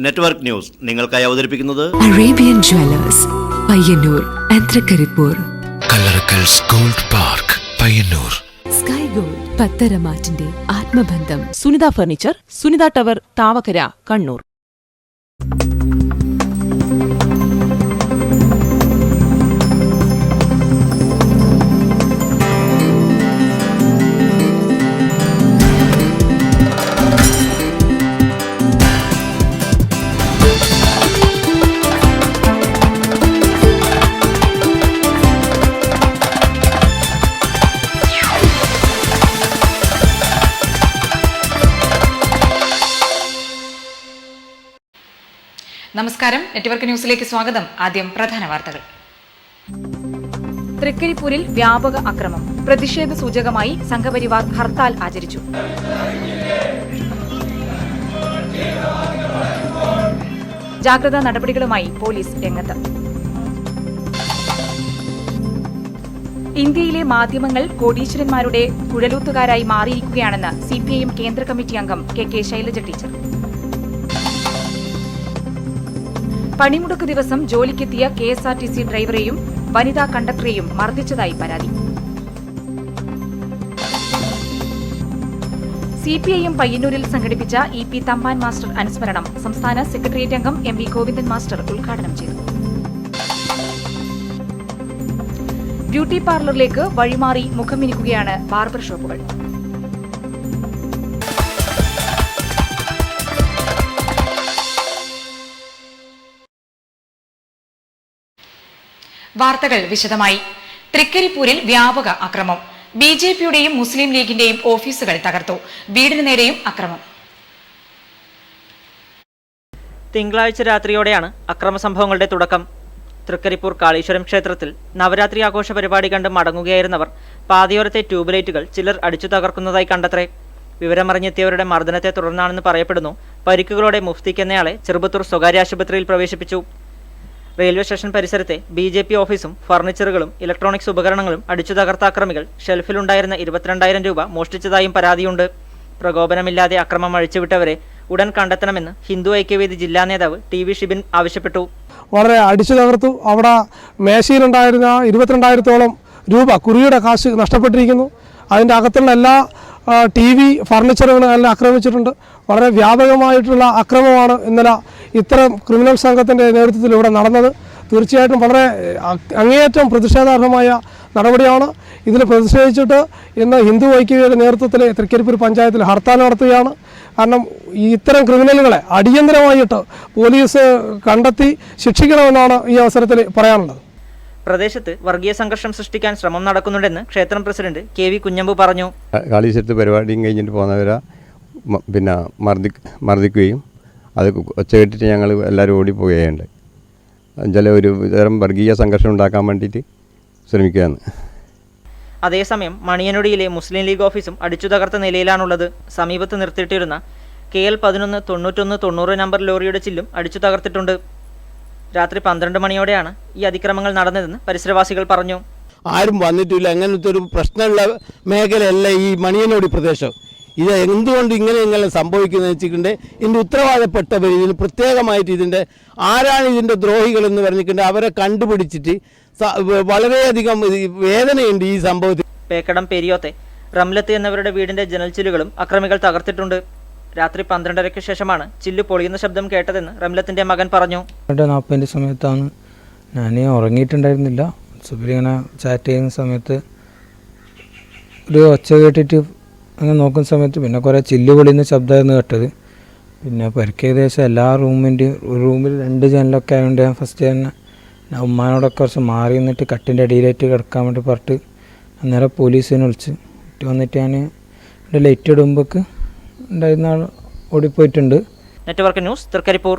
Network news നിങ്ങൾക്കായി അവതരിപ്പിക്കുന്നത് Arabian jewellers Payyanur and Trikaripur, Kallarackal's gold park Payyanur, sky gold പത്തരമാറ്റിന്റെ ആത്മബന്ധം, സുനിത ഫർണിച്ചർ, സുനിത ടവർ, താവക്കര, കണ്ണൂർ. നമസ്കാരം, നെറ്റ്വർക്ക് ന്യൂസിലേക്ക് സ്വാഗതം. ആദ്യം പ്രധാന വാർത്തകൾ. തൃക്കരിപ്പൂരിൽ വ്യാപക അക്രമം. പ്രതിഷേധ സൂചകമായി സംഘപരിവാർ ഹർത്താൽ ആചരിച്ചു. ജാഗ്രതാ നടപടികളുമായി പോലീസ് രംഗത്ത്. ഇന്ത്യയിലെ മാധ്യമങ്ങൾ കോടീശ്വരന്മാരുടെ കുഴലൂത്തുകാരായി മാറിയിരിക്കുകയാണെന്ന് സിപിഐഎം കേന്ദ്ര കമ്മിറ്റി അംഗം കെ ശൈലജ ടീച്ചർ. പണിമുടക്ക് ദിവസം ജോലിക്കെത്തിയ KSRTC ഡ്രൈവറെയും വനിതാ കണ്ടക്ടറെയും മർദ്ദിച്ചതായി പരാതി. സിപിഐഎം പയ്യന്നൂരിൽ സംഘടിപ്പിച്ച EP തമ്പാൻ മാസ്റ്റർ അനുസ്മരണം സംസ്ഥാന സെക്രട്ടേറിയറ്റ് അംഗം MV ഗോവിന്ദൻ മാസ്റ്റർ ഉദ്ഘാടനം ചെയ്തു. ബ്യൂട്ടി പാർലറിലേക്ക് വഴിമാറി മുഖമിനുക്കുകയാണ് ബാർബർ ഷോപ്പുകൾ. വാർത്തകൾ വിശദമായി. തൃക്കരിപ്പൂരിൽ വ്യാപക അക്രമം. BJPയുടെയും മുസ്ലിം ലീഗിന്റെയും ഓഫീസുകൾ തകർത്തു. വീടിന് നേരെയും അക്രമം. തിങ്കളാഴ്ച രാത്രിയോടെയാണ് അക്രമ സംഭവങ്ങളുടെ തുടക്കം. തൃക്കരിപ്പൂർ കാളീശ്വരം ക്ഷേത്രത്തിൽ നവരാത്രി ആഘോഷ പരിപാടി കണ്ട് മടങ്ങുകയായിരുന്നവർ പാതയോരത്തെ ട്യൂബ് ലൈറ്റുകൾ ചിലർ അടിച്ചു തകർക്കുന്നതായി കണ്ടത്രേ. വിവരമറിഞ്ഞെത്തിയവരുടെ മർദ്ദനത്തെ തുടർന്നാണെന്ന് പറയപ്പെടുന്നു. പരിക്കുകളോടെ മുഫ്തിക്ക് എന്നയാളെ ചെറുപത്തൂർ സ്വകാര്യ ആശുപത്രിയിൽ പ്രവേശിപ്പിച്ചു. റെയിൽവേ സ്റ്റേഷൻ പരിസരത്തെ BJP ഓഫീസും ഫർണിച്ചറുകളും ഇലക്ട്രോണിക്സ് ഉപകരണങ്ങളും അടിച്ചു തകർത്ത അക്രമികൾ ഷെൽഫിലുണ്ടായിരുന്ന 22,000 രൂപ മോഷ്ടിച്ചതായും പരാതിയുണ്ട്. പ്രകോപനമില്ലാതെ അക്രമം അഴിച്ചുവിട്ടവരെ ഉടൻ കണ്ടെത്തണമെന്ന് ഹിന്ദു ഐക്യവേദി ജില്ലാ നേതാവ് TV ഷിബിൻ ആവശ്യപ്പെട്ടു. വളരെ അടിച്ചു തകർത്തു. അവിടെ മേശയിലുണ്ടായിരുന്ന 22,000-ഓളം രൂപ കുറിയുടെ കാശ് നഷ്ടപ്പെട്ടിരിക്കുന്നു. അതിൻ്റെ അകത്തുള്ള എല്ലാ TV ഫർണിച്ചറുകളും എല്ലാം ആക്രമിച്ചിട്ടുണ്ട്. വളരെ വ്യാപകമായിട്ടുള്ള അക്രമമാണ് ഇന്നലെ ഇത്തരം ക്രിമിനൽ സംഘത്തിൻ്റെ നേതൃത്വത്തിൽ ഇവിടെ നടന്നത്. തീർച്ചയായിട്ടും വളരെ അങ്ങേയറ്റം പ്രതിഷേധാർഹമായ നടപടിയാണ്. ഇതിൽ പ്രതിഷേധിച്ചിട്ട് ഇന്ന് ഹിന്ദു ഐക്യവേദിയുടെ നേതൃത്വത്തിൽ തൃക്കരിപ്പൂർ പഞ്ചായത്തിൽ ഹർത്താൽ നടത്തുകയാണ്. കാരണം ഇത്തരം ക്രിമിനലുകളെ അടിയന്തരമായിട്ട് പോലീസ് കണ്ടെത്തി ശിക്ഷിക്കണമെന്നാണ് ഈ അവസരത്തിൽ പറയാനുള്ളത്. പ്രദേശത്ത് വർഗീയ സംഘർഷം സൃഷ്ടിക്കാൻ ശ്രമം നടക്കുന്നുണ്ടെന്ന് ക്ഷേത്രം പ്രസിഡന്റ് KV കുഞ്ഞമ്പു പറഞ്ഞു. കാളീശ്വരത്ത് പരിപാടിയും കഴിഞ്ഞിട്ട് പോകുന്നവരെ പിന്നെ മർദ്ദിക്കുകയും അത് ഒച്ച കേട്ടിട്ട് ഞങ്ങൾ എല്ലാവരും ഓടിപ്പോവുകയുണ്ട്. എന്നുവെച്ചാൽ ഒരു തരം വർഗീയ സംഘർഷം ഉണ്ടാക്കാൻ വേണ്ടിയിട്ട് ശ്രമിക്കുകയാണ്. അതേസമയം മണിയനൊടിയിലെ മുസ്ലിം ലീഗ് ഓഫീസും അടിച്ചു തകർത്ത നിലയിലാണുള്ളത്. സമീപത്ത് നിർത്തിയിട്ടിരുന്ന KL 119190 നമ്പർ ലോറിയുടെ ചില്ലും അടിച്ചു തകർത്തിട്ടുണ്ട്. രാത്രി 12 മണിയോടെയാണ് ഈ അതിക്രമങ്ങൾ നടന്നതെന്ന് പരിസരവാസികൾ പറഞ്ഞു. ആരും വന്നിട്ടില്ല. അങ്ങനത്തെ ഒരു പ്രശ്നമുള്ള മേഖലയല്ല ഈ മണിയനോടി പ്രദേശം. ഇത് എന്തുകൊണ്ട് ഇങ്ങനെ സംഭവിക്കുന്നത് വെച്ചിട്ടുണ്ട്. ഇതിൻ്റെ ഉത്തരവാദപ്പെട്ടവർ ഇതിന് പ്രത്യേകമായിട്ട് ഇതിൻ്റെ ആരാണ് ഇതിൻ്റെ ദ്രോഹികളെന്ന് പറഞ്ഞിട്ടുണ്ട് അവരെ കണ്ടുപിടിച്ചിട്ട് വളരെയധികം വേദനയുണ്ട് ഈ സംഭവത്തിൽ. പേക്കടം പെരിയോത്തെ റംലത്ത് എന്നിവരുടെ വീടിൻ്റെ ജനൽച്ചില്ലുകളും അക്രമികൾ തകർത്തിട്ടുണ്ട്. രാത്രി 12:30 ശേഷമാണ് ചില്ല് പൊളിയുന്ന ശബ്ദം കേട്ടതെന്ന് റംലത്തിൻ്റെ മകൻ പറഞ്ഞു. 40 സമയത്താണ് ഞാൻ ഉറങ്ങിയിട്ടുണ്ടായിരുന്നില്ല. സുബിലിങ്ങനെ ചാറ്റ് ചെയ്യുന്ന സമയത്ത് ഒരു ഒച്ച കേട്ടിട്ട് അങ്ങനെ നോക്കുന്ന സമയത്ത് പിന്നെ കുറേ ചില്ല് പൊളിയുന്ന ശബ്ദമായിരുന്നു കേട്ടത്. പിന്നെ പരിക്ക് ഏകദേശം എല്ലാ റൂമിൽ 2 ജനലൊക്കെ ആയതുകൊണ്ട് ഞാൻ ഫസ്റ്റ് തന്നെ ഉമ്മാനോടൊക്കെ കുറച്ച് മാറി നിന്നിട്ട് കട്ടിൻ്റെ അടിയിലായിട്ട് കിടക്കാൻ വേണ്ടി പറഞ്ഞിട്ട് അന്നേരം പോലീസിനെ വിളിച്ച് വന്നിട്ട് ഞാൻ എൻ്റെ ലൈറ്റ് ഇടുമ്പോഴേക്ക് ഉണ്ടായിരുന്ന ആൾ ഓടിപ്പോയിട്ടുണ്ട്. Network news Trikaripur.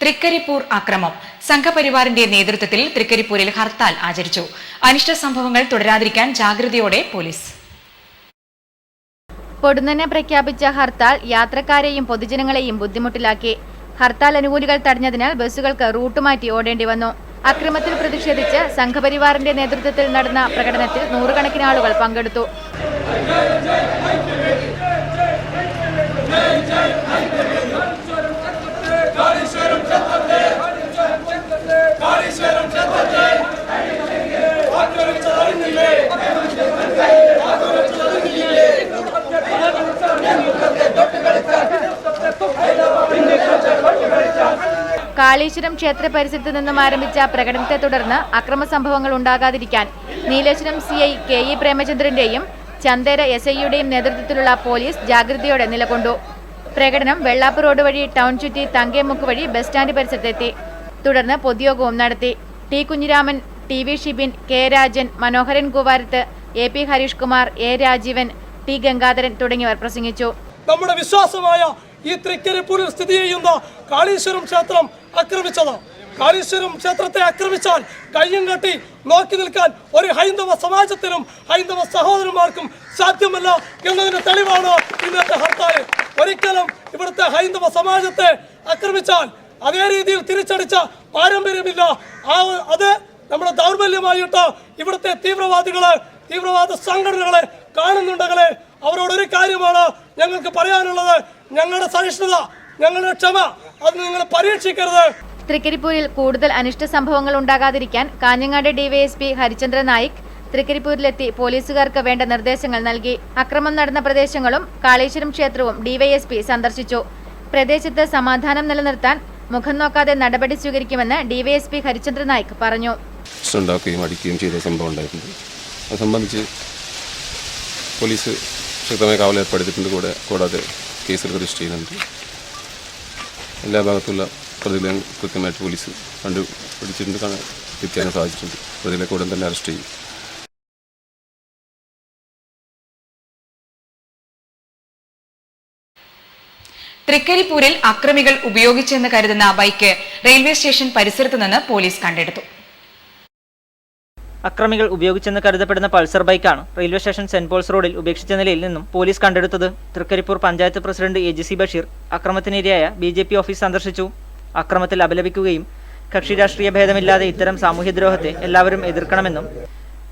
തൃക്കരിപ്പൂർ അക്രമം. സംഘപരിവാറിന്റെ നേതൃത്വത്തിൽ തൃക്കരിപ്പൂരിൽ ഹർത്താൽ ആചരിച്ചു. അനിഷ്ട സംഭവങ്ങൾ തുടരാതിരിക്കാൻ ജാഗ്രതയോടെ പോലീസ്. പൊടുന്നനെ പ്രഖ്യാപിച്ച ഹർത്താൽ യാത്രക്കാരെയും പൊതുജനങ്ങളെയും ബുദ്ധിമുട്ടിലാക്കി. ഹർത്താൽ അനുകൂലികൾ തടഞ്ഞതിനാൽ ബസ്സുകൾക്ക് റൂട്ട് മാറ്റി ഓടേണ്ടി വന്നു. അക്രമത്തിൽ പ്രതിഷേധിച്ച് സംഘപരിവാറിന്റെ നേതൃത്വത്തിൽ നടന്ന പ്രകടനത്തിൽ 100 കണക്കിന് ആളുകൾ പങ്കെടുത്തു. കാളീശ്വരം ക്ഷേത്ര പരിസരത്ത് നിന്നും ആരംഭിച്ച പ്രകടനത്തെ തുടർന്ന് അക്രമ സംഭവങ്ങൾ ഉണ്ടാകാതിരിക്കാൻ നീലേശ്വരം CI KE പ്രേമചന്ദ്രന്റെയും ചന്ദേര SIയുടെയും നേതൃത്വത്തിലുള്ള പോലീസ് ജാഗ്രതയോടെ നിലകൊണ്ടു. പ്രകടനം വെള്ളാപ്പ് റോഡ് വഴി ടൗൺ ചുറ്റി തങ്കേമുക്ക് വഴി ബസ് സ്റ്റാൻഡ് പരിസരത്തെത്തി. തുടർന്ന് പൊതുയോഗവും നടത്തി. T Kunhiraman, TV Shibin, K Rajan, Manoharan Koovarath, AP Harish Kumar, A Rajeevan, T Gangadharan തുടങ്ങിയവർ പ്രസംഗിച്ചു. നമ്മുടെ വിശ്വാസമായ ഈ തൃക്കരിപ്പൂരിൽ സ്ഥിതി ചെയ്യുന്ന കാളീശ്വരം ക്ഷേത്രം ആക്രമിച്ചത്. കാളീശ്വരം ക്ഷേത്രത്തെ ആക്രമിച്ചാൽ കയ്യും കെട്ടി നോക്കി നിൽക്കാൻ ഒരു ഹൈന്ദവ സമാജത്തിനും ഹൈന്ദവ സഹോദരന്മാർക്കും സാധ്യമല്ല എന്നതിന് തെളിവാണ് ഇന്നത്തെ ഹർത്താൽ. ഒരിക്കലും ഇവിടുത്തെ ഹൈന്ദവ സമാജത്തെ ആക്രമിച്ചാൽ അതേ രീതിയിൽ തിരിച്ചടിച്ച പാരമ്പര്യമില്ല. അത് നമ്മുടെ ദൗർബല്യമായിട്ട് ഇവിടുത്തെ തീവ്രവാദ സംഘടനകളെ കാണുന്നുണ്ടെങ്കിൽ അവരോടൊരു കാര്യമാണ് ഞങ്ങൾക്ക് പറയാനുള്ളത്. ഞങ്ങളുടെ സഹിഷ്ണുത, ഞങ്ങളുടെ ക്ഷമ അത് നിങ്ങൾ പരീക്ഷിക്കരുത്. തൃക്കരിപ്പൂരിൽ കൂടുതൽ അനിഷ്ട സംഭവങ്ങൾ ഉണ്ടാകാതിരിക്കാൻ കാഞ്ഞങ്ങാട് DYSP ഹരിചന്ദ്ര നായിക് തൃക്കരിപ്പൂരിലെത്തി പോലീസുകാർക്ക് വേണ്ട നിർദ്ദേശങ്ങൾ നൽകി. അക്രമം നടന്ന പ്രദേശങ്ങളും കാളീശ്വരം ക്ഷേത്രവും DYSP സന്ദർശിച്ചു. പ്രദേശത്ത് സമാധാനം നിലനിർത്താൻ മുഖം നോക്കാതെ നടപടി സ്വീകരിക്കുമെന്ന് DYSP ഹരിചന്ദ്ര നായിക് പറഞ്ഞു. ഉണ്ടാക്കുകയും അടിക്കുകയും ചെയ്ത സംഭവം ഉണ്ടായിട്ടുണ്ട്. അത് സംബന്ധിച്ച് പോലീസ് ശക്തമായ കാവൽ ഏർപ്പെടുത്തിയിട്ടുണ്ട്. കൂടാതെ കേസുകൾ രജിസ്റ്റർ ചെയ്യുന്നുണ്ട്. എല്ലാ ഭാഗത്തുള്ള പ്രതികളെ കൃത്യമായിട്ട് പോലീസ് കണ്ടുപിടിച്ചിട്ടുണ്ട്, എത്തിക്കാനും സാധിച്ചിട്ടുണ്ട്. പ്രതികളെ ഉടൻ തന്നെ അറസ്റ്റ് ചെയ്യും. തൃക്കരിപ്പൂരിൽ അക്രമികൾ ഉപയോഗിച്ചെന്ന് കരുതുന്ന ബൈക്ക് റെയിൽവേ സ്റ്റേഷൻ പരിസരത്ത് നിന്ന് പോലീസ് കണ്ടെടുത്തു. അക്രമികൾ ഉപയോഗിച്ചെന്ന് കരുതപ്പെടുന്ന പൾസർ ബൈക്കാണ് റെയിൽവേ സ്റ്റേഷൻ സെന്റ് പോൾസ് റോഡിൽ ഉപേക്ഷിച്ച നിലയിൽ നിന്നും പോലീസ് കണ്ടെടുത്തത്. തൃക്കരിപ്പൂർ പഞ്ചായത്ത് പ്രസിഡന്റ് AGC ബഷീർ അക്രമത്തിനിരയായ BJP ഓഫീസ് സന്ദർശിച്ചു. അക്രമത്തിൽ അപലപിക്കുകയും കക്ഷി രാഷ്ട്രീയ ഭേദമില്ലാതെ ഇത്തരം സാമൂഹ്യദ്രോഹത്തെ എല്ലാവരും എതിർക്കണമെന്നും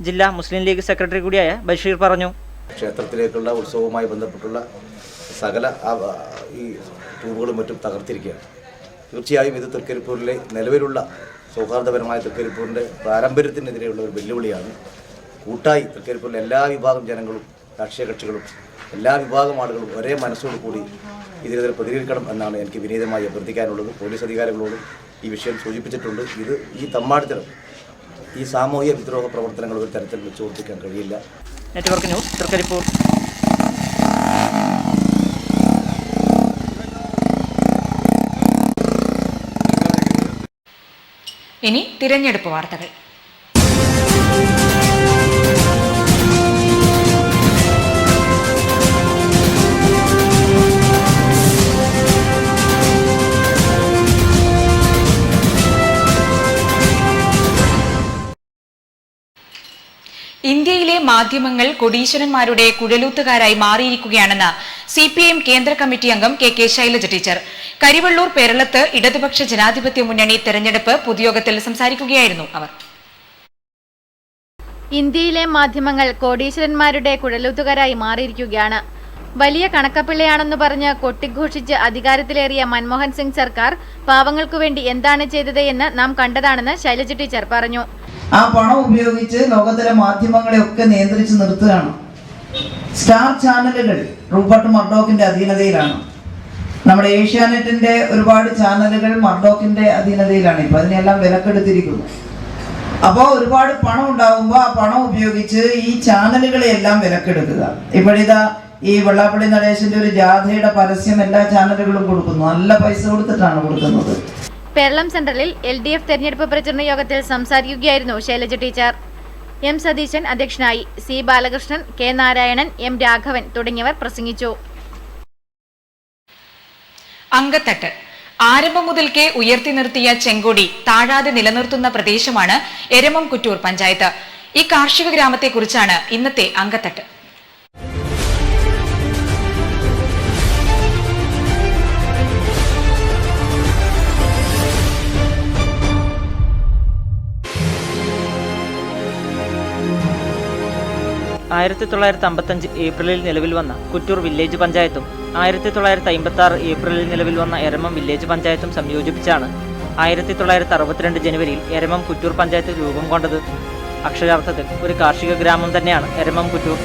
ജില്ലാ മുസ്ലിം ലീഗ് സെക്രട്ടറി കൂടിയായ ബഷീർ പറഞ്ഞു. ക്ഷേത്രത്തിലേക്കുള്ള ഉത്സവവുമായി ബന്ധപ്പെട്ടുള്ള സകല ഈ ട്യൂബുകളും മറ്റും തകർത്തിരിക്കുകയാണ്. തീർച്ചയായും ഇത് തൃക്കരിപ്പൂരിലെ നിലവിലുള്ള സൗഹാർദ്ദപരമായ തൃക്കരിപ്പൂരിൻ്റെ പാരമ്പര്യത്തിനെതിരെയുള്ള ഒരു വെല്ലുവിളിയാണ്. കൂട്ടായി തൃക്കരിപ്പൂരിലെ എല്ലാ വിഭാഗം ജനങ്ങളും, രാഷ്ട്രീയ കക്ഷികളും, എല്ലാ വിഭാഗം ആളുകളും ഒരേ മനസ്സോടു കൂടി ഇതിനെതിരെ പ്രതികരിക്കണം എന്നാണ് എനിക്ക് വിനീതമായി അഭ്യർത്ഥിക്കാനുള്ളത്. പോലീസ് അധികാരികളോടും ഈ വിഷയം സൂചിപ്പിച്ചിട്ടുണ്ട്. ഈ തമ്മാടിത്തരം, ഈ സാമൂഹിക വിദ്രോഹ പ്രവർത്തനങ്ങൾ ഒരു തരത്തിൽ വെച്ചു കൊടുപ്പിക്കാൻ കഴിയില്ല. Network news, Thrikaripur. ഇനി തിരഞ്ഞെടുപ്പ് വാർത്തകൾ. ഇന്ത്യയിലെ മാധ്യമങ്ങൾ കൊടീശ്വരന്മാരുടെ കുഴലൂത്തുകാരായി മാറിയിരിക്കുകയാണെന്ന് CPIM കേന്ദ്ര കമ്മിറ്റി അംഗം KK ശൈലജ ടീച്ചർ. കരിവള്ളൂർ പേരളത്ത് ഇടതുപക്ഷ ജനാധിപത്യ മുന്നണി തെരഞ്ഞെടുപ്പ് പൊതുയോഗത്തിൽ സംസാരിക്കുകയായിരുന്നു അവർ. ഇന്ത്യയിലെ മാധ്യമങ്ങൾ കോടീശ്വരന്മാരുടെ കുഴലൂത്തുകാരായി മാറിയിരിക്കുകയാണ്. വലിയ കണക്കപ്പിള്ളയാണെന്ന് പറഞ്ഞ് കൊട്ടിഘോഷിച്ച് അധികാരത്തിലേറിയ മൻമോഹൻ സിംഗ് സർക്കാർ പാവങ്ങൾക്കു വേണ്ടി എന്താണ് ചെയ്തത് എന്ന് നാം കണ്ടതാണെന്ന് ശൈലജ ടീച്ചർ പറഞ്ഞു. ആ പണം ഉപയോഗിച്ച് ലോകത്തിലെ മാധ്യമങ്ങളെ ഒക്കെ നിയന്ത്രിച്ച് നിർത്തുകയാണ്. സ്റ്റാർ ചാനലുകൾ റൂപ്പർട്ട് മർഡോക്കിന്റെ അധീനതയിലാണ്. നമ്മുടെ ഏഷ്യാനെറ്റിന്റെ ഒരുപാട് ചാനലുകൾ മർഡോക്കിന്റെ അധീനതയിലാണ്. ഇപ്പൊ അതിനെല്ലാം വിലക്കെടുത്തിരിക്കുന്നു. അപ്പോൾ ഒരുപാട് പണം ഉണ്ടാകുമ്പോൾ ആ പണം ഉപയോഗിച്ച് ഈ ചാനലുകളെയെല്ലാം വിലക്കെടുക്കുക. ഇപ്പോഴിതാ ഈ വെള്ളാപ്പള്ളി നടേശന്റെ ഒരു ജാഥയുടെ പരസ്യം എല്ലാ ചാനലുകളും കൊടുക്കുന്നു. നല്ല പൈസ കൊടുത്തിട്ടാണ് കൊടുക്കുന്നത്. പേരളം സെന്ററിൽ LDF തെരഞ്ഞെടുപ്പ് പ്രചരണ യോഗത്തിൽ സംസാരിക്കുകയായിരുന്നു ശൈലജ ടീച്ചർ. M സതീശൻ അധ്യക്ഷനായി. C Balakrishnan, K Narayanan, M Raghavan തുടങ്ങിയവർ പ്രസംഗിച്ചു. അങ്കത്തട്ട് ആരംഭം മുതൽക്കേ ഉയർത്തി നിർത്തിയ ചെങ്കൊടി താഴാതെ നിലനിർത്തുന്ന പ്രദേശമാണ് എരമം കുറ്റൂർ പഞ്ചായത്ത്. ഈ കാർഷിക ഗ്രാമത്തെക്കുറിച്ചാണ് ഇന്നത്തെ അങ്കത്തട്ട്. ഏപ്രിലിൽ നിലവിൽ വന്ന കുറ്റൂർ വില്ലേജ് പഞ്ചായത്തും 1956 ഏപ്രിലിൽ നിലവിൽ വന്ന എരമം വില്ലേജ് പഞ്ചായത്തും സംയോജിപ്പിച്ചാണ് 1962 ജനുവരിയിൽ എരമം കുറ്റൂർ പഞ്ചായത്ത് രൂപം കൊണ്ടത്. അക്ഷരാർത്ഥത്തിൽ ഒരു കാർഷിക ഗ്രാമം തന്നെയാണ് എരമം കുറ്റൂർ.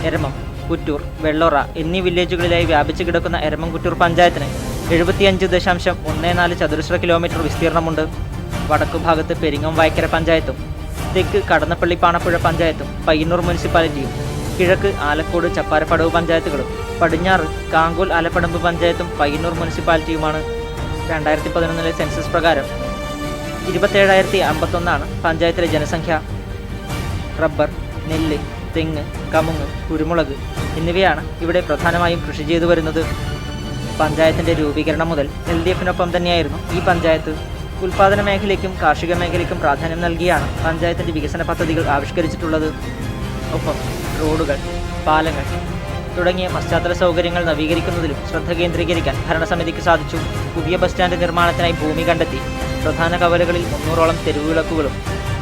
എരമം കുറ്റൂർ, വെള്ളോറ എന്നീ വില്ലേജുകളിലായി വ്യാപിച്ചു കിടക്കുന്ന എരമംകുറ്റൂർ പഞ്ചായത്തിന് 75.14 ചതുരശ്ര കിലോമീറ്റർ വിസ്തീർണമുണ്ട്. വടക്കുഭാഗത്ത് പെരിങ്ങം വായ്ക്കര പഞ്ചായത്തും തെക്ക് കടന്നപ്പള്ളി പാണപ്പുഴ പഞ്ചായത്തും പയ്യന്നൂർ മുനിസിപ്പാലിറ്റിയും, കിഴക്ക് ആലക്കോട് ചപ്പാരപ്പടവ് പഞ്ചായത്തുകളും, പടിഞ്ഞാറ് കാങ്കോൽ ആലപ്പടമ്പ് പഞ്ചായത്തും പയ്യന്നൂർ മുനിസിപ്പാലിറ്റിയുമാണ്. 2011 സെൻസസ് പ്രകാരം 27,051 പഞ്ചായത്തിലെ ജനസംഖ്യ. റബ്ബർ, നെല്ല്, തെങ്ങ്, കമുങ്ങ്, കുരുമുളക് എന്നിവയാണ് ഇവിടെ പ്രധാനമായും കൃഷി ചെയ്തു വരുന്നത്. പഞ്ചായത്തിൻ്റെ രൂപീകരണം മുതൽ LDFനൊപ്പം തന്നെയായിരുന്നു ഈ പഞ്ചായത്ത്. ഉൽപ്പാദന മേഖലയ്ക്കും കാർഷിക മേഖലയ്ക്കും പ്രാധാന്യം നൽകിയാണ് പഞ്ചായത്തിൻ്റെ വികസന പദ്ധതികൾ ആവിഷ്കരിച്ചിട്ടുള്ളത്. ഒപ്പം റോഡുകൾ, പാലങ്ങൾ തുടങ്ങിയ പശ്ചാത്തല സൗകര്യങ്ങൾ നവീകരിക്കുന്നതിലും ശ്രദ്ധ കേന്ദ്രീകരിക്കാൻ ഭരണസമിതിക്ക് സാധിച്ചു. പുതിയ ബസ് സ്റ്റാൻഡ് നിർമ്മാണത്തിനായി ഭൂമി കണ്ടെത്തി. പ്രധാന കവലകളിൽ 300ഓളം തെരുവുവിളക്കുകളും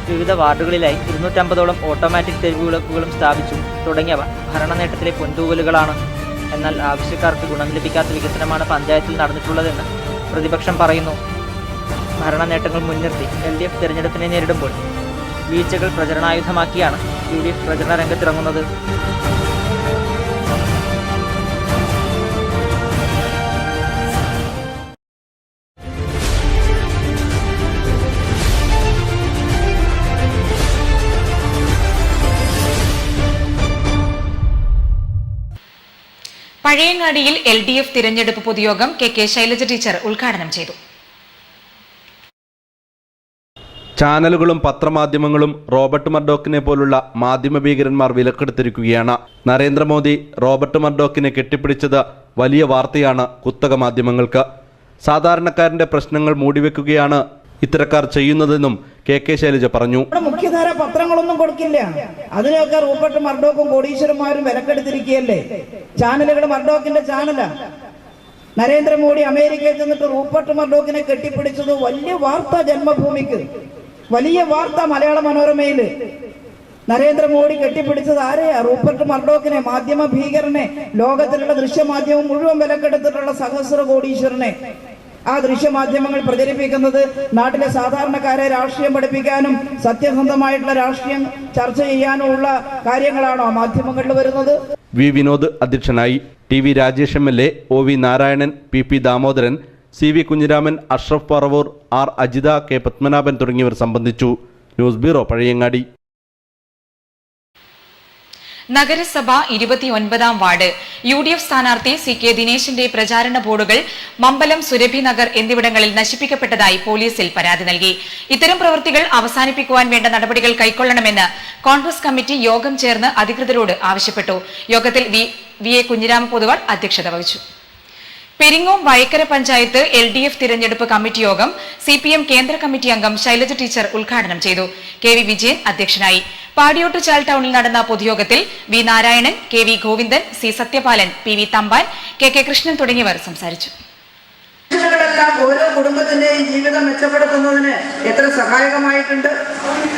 വിവിധ വാർഡുകളിലായി 250ഓളം ഓട്ടോമാറ്റിക് തെരുവുവിളക്കുകളും സ്ഥാപിച്ചു. തുടങ്ങിയവ ഭരണനേട്ടത്തിലെ പൊൻതൂവലുകളാണ്. എന്നാൽ ആവശ്യക്കാർക്ക് ഗുണം ലഭിക്കാത്ത വികസനമാണ് പഞ്ചായത്തിൽ നടന്നിട്ടുള്ളതെന്ന് പ്രതിപക്ഷം പറയുന്നു. ഭരണനേട്ടങ്ങൾ മുൻനിർത്തി LDF തെരഞ്ഞെടുപ്പിനെ നേരിടുമ്പോൾ വീഴ്ചകൾ പ്രചരണായുധമാക്കിയാണ് UDF പ്രചരണ രംഗത്തിറങ്ങുന്നത്. പഴയങ്ങാടിയിൽ LDF തിരഞ്ഞെടുപ്പ് പൊതുയോഗം KK ശൈലജ ടീച്ചർ ഉദ്ഘാടനം ചെയ്തു. ചാനലുകളും പത്രമാധ്യമങ്ങളും റോബർട്ട് മർഡോക്കിനെ പോലുള്ള മാധ്യമ ഭീകരന്മാർ വിലക്കെടുത്തിരിക്കുകയാണ്. നരേന്ദ്രമോദി റോബർട്ട് മർഡോക്കിനെ കെട്ടിപ്പിടിച്ചത് വലിയ വാർത്തയാണ് കുത്തക മാധ്യമങ്ങൾക്ക്. സാധാരണക്കാരന്റെ പ്രശ്നങ്ങൾ മൂടിവെക്കുകയാണ് ഇത്തരക്കാർ ചെയ്യുന്നതെന്നും KK ശൈലജ പറഞ്ഞു. മുഖ്യധാര പത്രങ്ങളൊന്നും കൊടുക്കില്ല. അതിനൊക്കെ റൂപ്പർട്ട് മർഡോക്കും കോടീശ്വരന്മാരും വിലക്കെടുത്തിരിക്കുകയല്ലേ. ചാനലുകൾ മർഡോക്കിന്റെ ചാനലാ. നരേന്ദ്രമോദി അമേരിക്കയിൽ ചെന്നിട്ട് റൂപ്പർട്ട് മർഡോക്കിനെ കെട്ടിപ്പിടിച്ചത് വലിയ വാർത്ത. ജന്മഭൂമിക്ക് വലിയ വാർത്ത. മലയാള മനോരമയില് നരേന്ദ്രമോദി കെട്ടിപ്പിടിച്ചത് ആരെയാ? റൂപ്പർട്ട് മർഡോക്കിനെ, മാധ്യമ ഭീകരനെ, ലോകത്തിലുള്ള ദൃശ്യമാധ്യമം മുഴുവൻ വിലക്കെടുത്തിട്ടുള്ള സഹസ്ര കോടീശ്വരനെ. ആ ദൃശ്യമാധ്യമങ്ങൾ പ്രചരിപ്പിക്കുന്നത് നാട്ടിലെ സാധാരണക്കാരെ രാഷ്ട്രീയം പഠിപ്പിക്കാനും സത്യസന്ധമായിട്ടുള്ള രാഷ്ട്രീയം ചർച്ച ചെയ്യാനും ഉള്ള കാര്യങ്ങളാണോ മാധ്യമങ്ങളിൽ വരുന്നത്? വി വിനോദ് അധ്യക്ഷനായി. TV Rajesh MLA, OV Narayanan, PP Damodaran, CV Kunhiraman, Ashraf Paravur, R Ajitha, K Padmanabhan തുടങ്ങിയവർ സംബന്ധിച്ചു. News bureau, Pazhayangadi. നഗരസഭ 29ാം വാർഡ് UDF സ്ഥാനാർത്ഥി CK ദിനേശിന്റെ പ്രചാരണ ബോർഡുകൾ മമ്പലം, സുരഭി നഗർ എന്നിവിടങ്ങളിൽ നശിപ്പിക്കപ്പെട്ടതായി പോലീസിൽ പരാതി നൽകി. ഇത്തരം പ്രവൃത്തികൾ അവസാനിപ്പിക്കുവാൻ വേണ്ട നടപടികൾ കൈക്കൊള്ളണമെന്ന് കോൺഗ്രസ് കമ്മിറ്റി യോഗം ചേർന്ന് അധികൃതരോട് ആവശ്യപ്പെട്ടു. യോഗത്തിൽ VA കുഞ്ഞിരാമ പൊതുവാൾ അധ്യക്ഷത വഹിച്ചു. പെരിങ്ങോം വയക്കര പഞ്ചായത്ത് LDF തിരഞ്ഞെടുപ്പ് കമ്മിറ്റി യോഗം CPM കേന്ദ്ര കമ്മിറ്റി അംഗം ശൈലജ ടീച്ചർ ഉദ്ഘാടനം ചെയ്തു. KV വിജയൻ അധ്യക്ഷനായി. പാടിയോട്ടുചാൽ ടൗണിൽ നടന്ന പൊതുയോഗത്തിൽ V Narayanan, KV Govindan, C Sathyapalan, PV Thampan, KK Krishnan തുടങ്ങിയവർ സംസാരിച്ചു. ഓരോ കുടുംബത്തിന്റെയും ജീവിതം മെച്ചപ്പെടുത്തുന്നതിന് എത്ര സഹായകമായിട്ടുണ്ട്.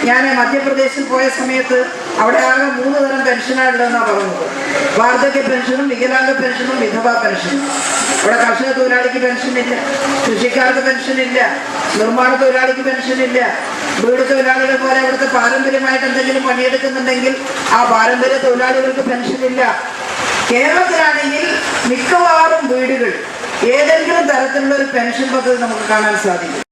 ഞാൻ മധ്യപ്രദേശിൽ പോയ സമയത്ത് അവിടെ ആകെ 3 തരം പെൻഷനാണുള്ളതെന്നാണ് പറഞ്ഞത്. വാർദ്ധക്യ പെൻഷനും, വികലാംഗ പെൻഷനും, വിധവാ പെൻഷനും. അവിടെ കർഷക തൊഴിലാളിക്ക് പെൻഷനില്ല, കൃഷിക്കാർക്ക് പെൻഷനില്ല, നിർമ്മാണ തൊഴിലാളിക്ക് പെൻഷനില്ല. വീട് തൊഴിലാളികളെ പോലെ അവിടുത്തെ പാരമ്പര്യമായിട്ട് എന്തെങ്കിലും പണിയെടുക്കുന്നുണ്ടെങ്കിൽ ആ പാരമ്പര്യ തൊഴിലാളികൾക്ക് പെൻഷനില്ല. കേരളത്തിലാണെങ്കിൽ മിക്കവാറും വീടുകൾ ഏതെങ്കിലും തരത്തിലുള്ള ഒരു പെൻഷൻ പദ്ധതി നമുക്ക് കാണാൻ സാധിക്കും.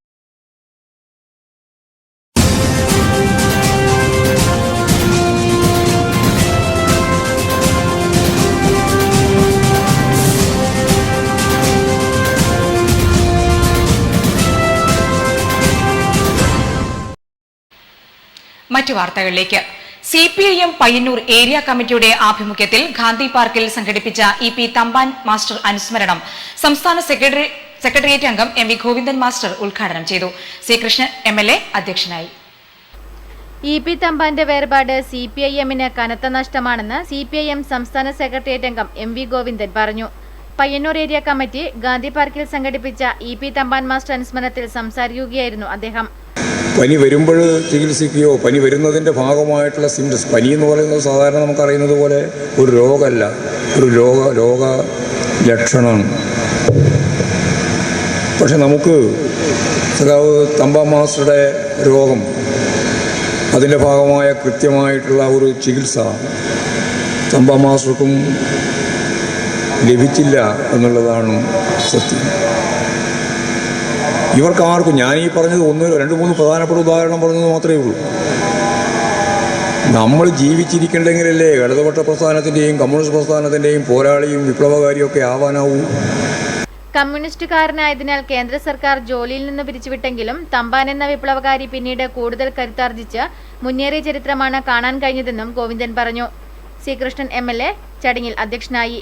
മറ്റു വാർത്തകളിലേക്ക്. CPIM പയ്യന്നൂർ ഏരിയ കമ്മിറ്റിയുടെ ആഭിമുഖ്യത്തിൽ ഗാന്ധി പാർക്കിൽ സംഘടിപ്പിച്ച EP തമ്പാൻ മാസ്റ്റർ അനുസ്മരണം സംസ്ഥാന സെക്രട്ടേറിയറ്റ് അംഗം MV ഗോവിന്ദൻ മാസ്റ്റർ ഉദ്ഘാടനം ചെയ്തു. C കൃഷ്ണൻ MLA അധ്യക്ഷനായി. EP തമ്പാന്റെ വേർപാട് CPIMന് കനത്ത നഷ്ടമാണെന്ന് CPIM സംസ്ഥാന സെക്രട്ടേറിയറ്റ് അംഗം MV ഗോവിന്ദൻ പറഞ്ഞു. പയ്യന്നൂർ ഏരിയ കമ്മിറ്റി ഗാന്ധി പാർക്കിൽ സംഘടിപ്പിച്ച EP തമ്പാൻ മാസ്റ്റർ അനുസ്മരണത്തിൽ സംസാരിക്കുകയായിരുന്നു അദ്ദേഹം. പനി വരുമ്പോൾ ചികിത്സിക്കുകയോ പനി വരുന്നതിൻ്റെ ഭാഗമായിട്ടുള്ള സിംറ്റംസ്, പനി എന്ന് പറയുന്നത് സാധാരണ നമുക്കറിയുന്നത് പോലെ ഒരു രോഗമല്ല, ഒരു രോഗ ലക്ഷണമാണ്. പക്ഷെ നമുക്ക് സഖാവ് തമ്പാൻ മാസ്റ്ററുടെ രോഗം, അതിൻ്റെ ഭാഗമായ കൃത്യമായിട്ടുള്ള ഒരു ചികിത്സ, തമ്പ മാസ്റ്റർക്കും ലഭിച്ചില്ല എന്നുള്ളതാണ് സത്യം. ഇവർക്കാർക്കും ഞാൻ ഈ പറഞ്ഞത് 1, 2, 3 പ്രധാനപ്പെട്ട ഉദാഹരണം പറഞ്ഞത് മാത്രമേ ഉള്ളൂ. നമ്മൾ ജീവിച്ചിരിക്കണ്ടെങ്കിലല്ലേ ഇടതുപക്ഷ പ്രസ്ഥാനത്തിൻ്റെയും കമ്മ്യൂണിസ്റ്റ് പ്രസ്ഥാനത്തിൻ്റെയും പോരാളിയും വിപ്ലവകാരിയും ഒക്കെ ആവാനാവൂ. കമ്മ്യൂണിസ്റ്റുകാരനായതിനാൽ കേന്ദ്ര സർക്കാർ ജോലിയിൽ നിന്ന് പിരിച്ചുവിട്ടെങ്കിലും തമ്പാൻ എന്ന വിപ്ലവകാരി പിന്നീട് കൂടുതൽ കരുത്താർജിച്ച് മുന്നേറിയ ചരിത്രമാണ് കാണാൻ കഴിഞ്ഞതെന്നും ഗോവിന്ദൻ പറഞ്ഞു. സി കൃഷ്ണൻ MLA ചടങ്ങിൽ അധ്യക്ഷനായി.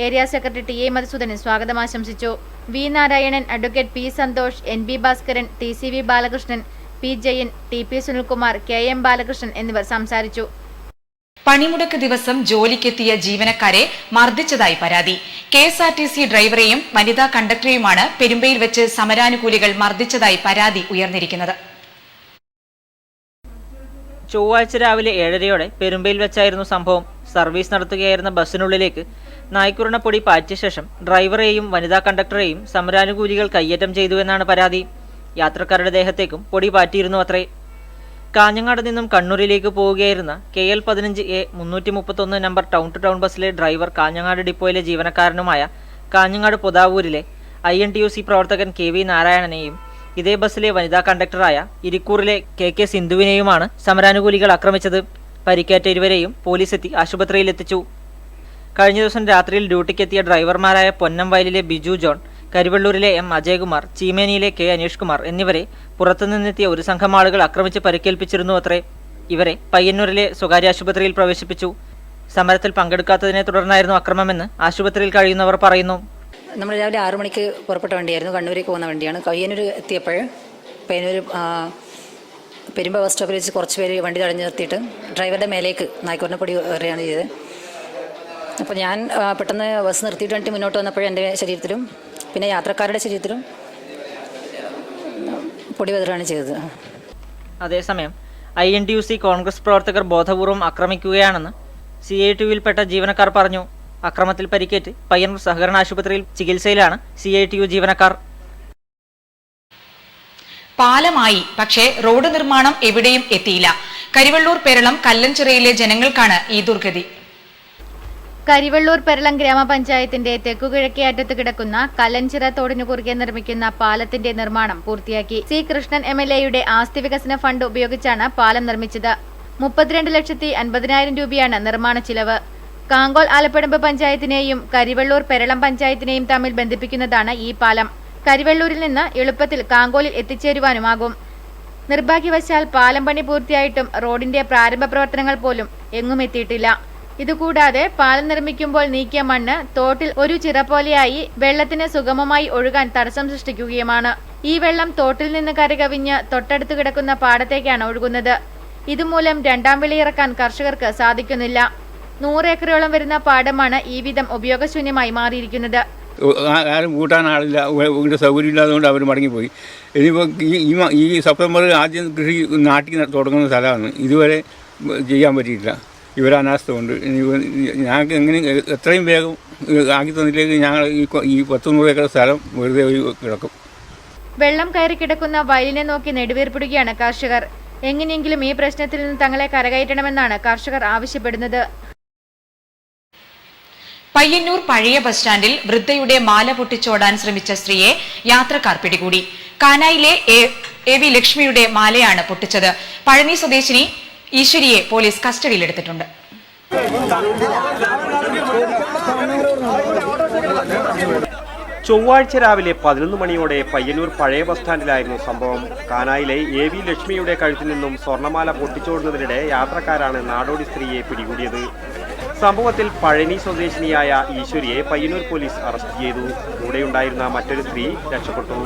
ഏരിയ സെക്രട്ടറി TA മധുസൂദനൻ സ്വാഗതം ആശംസിച്ചു. V Narayanan, advocate P Santhosh, NB Bhaskaran, TCV Balakrishnan, P Jayan, TP Sunilkumar, KM Balakrishnan എന്നിവർ സംസാരിച്ചു. പണിമുടക്ക് ദിവസം ജോലിക്കെത്തിയ ജീവനക്കാരെ മർദ്ദിച്ചതായി പരാതി. KSRTC ഡ്രൈവറെയും വനിതാ കണ്ടക്ടറെയുമാണ് പെരുമ്പയിൽ വെച്ച് സമരാനുകൂലികൾ മർദ്ദിച്ചതായി പരാതി ഉയർന്നിരിക്കുന്നത്. ചൊവ്വാഴ്ച രാവിലെ 7:30 പെരുമ്പയിൽ വെച്ചായിരുന്നു സംഭവം. സർവീസ് നടത്തുകയായിരുന്ന ബസ്സിനുള്ളിലേക്ക് നായ്ക്കുറിണ പൊടി പാറ്റിയ ശേഷം ഡ്രൈവറെയും വനിതാ കണ്ടക്ടറെയും സമരാനുകൂലികൾ കയ്യേറ്റം ചെയ്തുവെന്നാണ് പരാതി. യാത്രക്കാരുടെ ദേഹത്തേക്കും പൊടി പാറ്റിയിരുന്നു അത്രേ. കാഞ്ഞങ്ങാട് നിന്നും കണ്ണൂരിലേക്ക് പോവുകയായിരുന്ന KL 15A 331 number town to town ബസ്സിലെ ഡ്രൈവർ കാഞ്ഞങ്ങാട് ഡിപ്പോയിലെ ജീവനക്കാരനുമായ കാഞ്ഞങ്ങാട് പൊതാവൂരിലെ INTUC പ്രവർത്തകൻ KV നാരായണനെയും ഇതേ ബസ്സിലെ വനിതാ കണ്ടക്ടറായ ഇരിക്കൂറിലെ KK സിന്ധുവിനെയുമാണ് സമരാനുകൂലികൾ ആക്രമിച്ചത്. പരിക്കേറ്റ ഇരുവരെയും പോലീസ് എത്തി ആശുപത്രിയിലെത്തിച്ചു. കഴിഞ്ഞ ദിവസം രാത്രിയിൽ ഡ്യൂട്ടിക്കെത്തിയ ഡ്രൈവർമാരായ പൊന്നം വയലിലെ ബിജു ജോൺ, കരിവള്ളൂരിലെ M അജയകുമാർ, ചീമേനിയിലെ K അനീഷ് കുമാർ എന്നിവരെ പുറത്തുനിന്നെത്തിയ ഒരു സംഘം ആളുകൾ ആക്രമിച്ച് പരിക്കേൽപ്പിച്ചിരുന്നു അത്രേ. ഇവരെ പയ്യന്നൂരിലെ സ്വകാര്യ ആശുപത്രിയിൽ പ്രവേശിപ്പിച്ചു. സമരത്തിൽ പങ്കെടുക്കാത്തതിനെ തുടർന്നായിരുന്നു അക്രമമെന്ന് ആശുപത്രിയിൽ കഴിയുന്നവർ പറയുന്നു. നമ്മൾ രാവിലെ 6 മണിക്ക് പുറപ്പെട്ട വണ്ടിയായിരുന്നു. കണ്ണൂരേക്ക് പോകുന്ന വണ്ടിയാണ്. പയ്യന്നൂർ എത്തിയപ്പോൾ പയ്യന്നൂർ പെരുമ്പ ബസ് സ്റ്റോപ്പിൽ വെച്ച് കുറച്ച് പേര് വണ്ടി തടഞ്ഞു നിർത്തിയിട്ട് ഡ്രൈവറുടെ മേലേക്ക് നായ്ക്കുറിനെ പൊടി എറിയാണ് ചെയ്തത്. അപ്പോൾ ഞാൻ പെട്ടെന്ന് ബസ് നിർത്തിയിട്ട് വേണ്ടി മുന്നോട്ട് വന്നപ്പോൾ എൻ്റെ ശരീരത്തിലും പിന്നെ യാത്രക്കാരുടെ ശരീരത്തിലും പൊടി വെതറാണ് ചെയ്തത്. അതേസമയം INTUC കോൺഗ്രസ് പ്രവർത്തകർ ബോധപൂർവം ആക്രമിക്കുകയാണെന്ന് CITUവിൽപ്പെട്ട ജീവനക്കാർ പറഞ്ഞു. അക്രമത്തിൽ പരിക്കേറ്റ് പയ്യന്നൂർ സഹകരണ ആശുപത്രിയിൽ ചികിത്സയിലാണ് CITU ജീവനക്കാർ. പാലമായി, പക്ഷേ റോഡ് നിർമ്മാണം എവിടെയും എത്തിയില്ല. കരിവള്ളൂർ പെരളം കല്ലഞ്ചിറയിലെ ജനങ്ങൾക്കാണ് ഈ ദുർഗതി. കരിവള്ളൂർ പെരളം ഗ്രാമപഞ്ചായത്തിന്റെ തെക്കുകിഴക്കേ അറ്റത്ത് കിടക്കുന്ന കല്ലഞ്ചിറ തോടിനു കുറുകെ നിർമ്മിക്കുന്ന പാലത്തിന്റെ നിർമ്മാണം പൂർത്തിയാക്കി. സി കൃഷ്ണൻ MLAയുടെ ആസ്തി വികസന ഫണ്ട് ഉപയോഗിച്ചാണ് പാലം നിർമ്മിച്ചത്. 32,50,000 രൂപയാണ് നിർമ്മാണ ചിലവ്. കാങ്കോൽ ആലപ്പടമ്പ് പഞ്ചായത്തിനെയും കരിവള്ളൂർ പെരളം പഞ്ചായത്തിനെയും തമ്മിൽ ബന്ധിപ്പിക്കുന്നതാണ് ഈ പാലം. കരിവള്ളൂരിൽ നിന്ന് എളുപ്പത്തിൽ കാങ്കോലിൽ എത്തിച്ചേരുവാനുമാകും. നിർഭാഗ്യവശാൽ പാലം പണി പൂർത്തിയായിട്ടും റോഡിന്റെ പ്രാരംഭ പ്രവർത്തനങ്ങൾ പോലും എങ്ങും എത്തിയിട്ടില്ല. ഇതുകൂടാതെ പാലം നിർമ്മിക്കുമ്പോൾ നീക്കിയ മണ്ണ് തോട്ടിൽ ഒരു ചിറ പോലെയായി വെള്ളത്തിന് സുഗമമായി ഒഴുകാൻ തടസ്സം സൃഷ്ടിക്കുകയുമാണ്. ഈ വെള്ളം തോട്ടിൽ നിന്ന് കരകവിഞ്ഞ് തൊട്ടടുത്ത് കിടക്കുന്ന പാടത്തേക്കാണ് ഒഴുകുന്നത്. ഇതുമൂലം രണ്ടാം വിള ഇറക്കാൻ കർഷകർക്ക് സാധിക്കുന്നില്ല. 100 ഏക്കറോളം വരുന്ന പാടമാണ് ഈ വിധം ഉപയോഗശൂന്യമായി മാറിയിരിക്കുന്നത്. ആരും കൂട്ടാൻ ആളില്ല, വീട് സൗകര്യം ഇല്ലാത്തതുകൊണ്ട് അവർ മടങ്ങിപ്പോയി. ഇനിയിപ്പോൾ ഈ സെപ്റ്റംബർ ആദ്യം കൃഷി നാട്ടിൽ തുടങ്ങുന്ന സ്ഥലമാണ്. ഇതുവരെ ചെയ്യാൻ പറ്റിയിട്ടില്ല. ഇവരനാസ്ഥ കൊണ്ട് ഞങ്ങൾക്ക് എങ്ങനെ എത്രയും വേഗം ആക്കി തന്നില്ലെങ്കിൽ ഞങ്ങൾ ഈ 100 ഏക്കർ സ്ഥലം വെറുതെ കിടക്കും. വെള്ളം കയറി കിടക്കുന്ന വയലിനെ നോക്കി നെടുവീർപ്പിടുകയാണ് കർഷകർ. എങ്ങനെയെങ്കിലും ഈ പ്രശ്നത്തിൽ നിന്ന് തങ്ങളെ കരകയറ്റണമെന്നാണ് കർഷകർ ആവശ്യപ്പെടുന്നത്. പയ്യന്നൂർ പഴയ ബസ് സ്റ്റാൻഡിൽ വൃദ്ധയുടെ മാല പൊട്ടിച്ചോടാൻ ശ്രമിച്ച സ്ത്രീയെ യാത്രക്കാർ പിടികൂടി. കാനായിലെ AV ലക്ഷ്മിയുടെ മാലയാണ് പൊട്ടിച്ചത്. പഴനി സ്വദേശിനി ഈശ്വരിയെ പോലീസ് കസ്റ്റഡിയിലെടുത്തിട്ടുണ്ട്. ചൊവ്വാഴ്ച രാവിലെ 11 മണിയോടെ പയ്യന്നൂർ പഴയ ബസ് സ്റ്റാൻഡിലായിരുന്നു സംഭവം. കാനായിലെ AV ലക്ഷ്മിയുടെ കഴുത്തിൽ നിന്നും സ്വർണ്ണമാല പൊട്ടിച്ചോടുന്നതിനിടെ യാത്രക്കാരാണ് നാടോടി സ്ത്രീയെ പിടികൂടിയത്. സംഭവത്തിൽ പഴനി സ്വദേശിനിയായ ഈശ്വരിയെ പയ്യന്നൂർ പോലീസ് അറസ്റ്റ് ചെയ്തു. കൂടെയുണ്ടായിരുന്ന മറ്റൊരു സ്ത്രീ രക്ഷപ്പെട്ടു.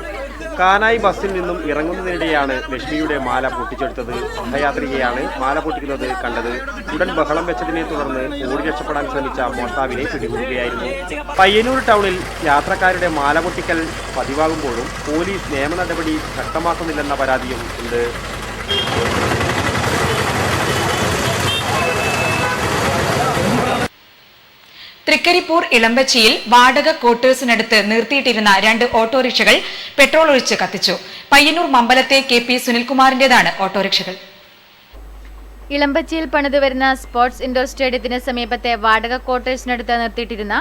കാനായി ബസ്സിൽ നിന്നും ഇറങ്ങുന്നതിനിടെയാണ് ലക്ഷ്മിയുടെ മാല പൊട്ടിച്ചെടുത്തത്. സഹയാത്രികയാണ് മാല പൊട്ടിക്കുന്നത് കണ്ടത്. ഉടൻ ബഹളം വെച്ചതിനെ തുടർന്ന് ഓടി രക്ഷപ്പെടാൻ ശ്രമിച്ച മോഷ്ടാവിനെ പിടികൂടുകയായിരുന്നു. പയ്യന്നൂർ ടൗണിൽ യാത്രക്കാരുടെ മാല പൊട്ടിക്കൽ പതിവാകുമ്പോഴും പോലീസ് നിയമ നടപടി ശക്തമാക്കുന്നില്ലെന്ന പരാതിയും ഉണ്ട്. തൃക്കരിപ്പൂർ ഇളമ്പച്ചിയിൽ വാടക ക്വാർട്ടേഴ്സിനടുത്ത് നിർത്തിയിട്ടിരുന്ന 2 ഓട്ടോറിക്ഷകൾ പെട്രോൾ ഒഴിച്ച് കത്തിച്ചു. പയ്യന്നൂർ മമ്പലത്തെ KP സുനിൽകുമാറിന്റേതാണ് ഓട്ടോറിക്ഷകൾ. ഇളമ്പച്ചിയിൽ പണിതുവരുന്ന സ്പോർട്സ് ഇൻഡോർ സ്റ്റേഡിയത്തിന് സമീപത്തെ വാടക ക്വാർട്ടേഴ്സിനടുത്ത് നിർത്തിയിട്ടിരുന്ന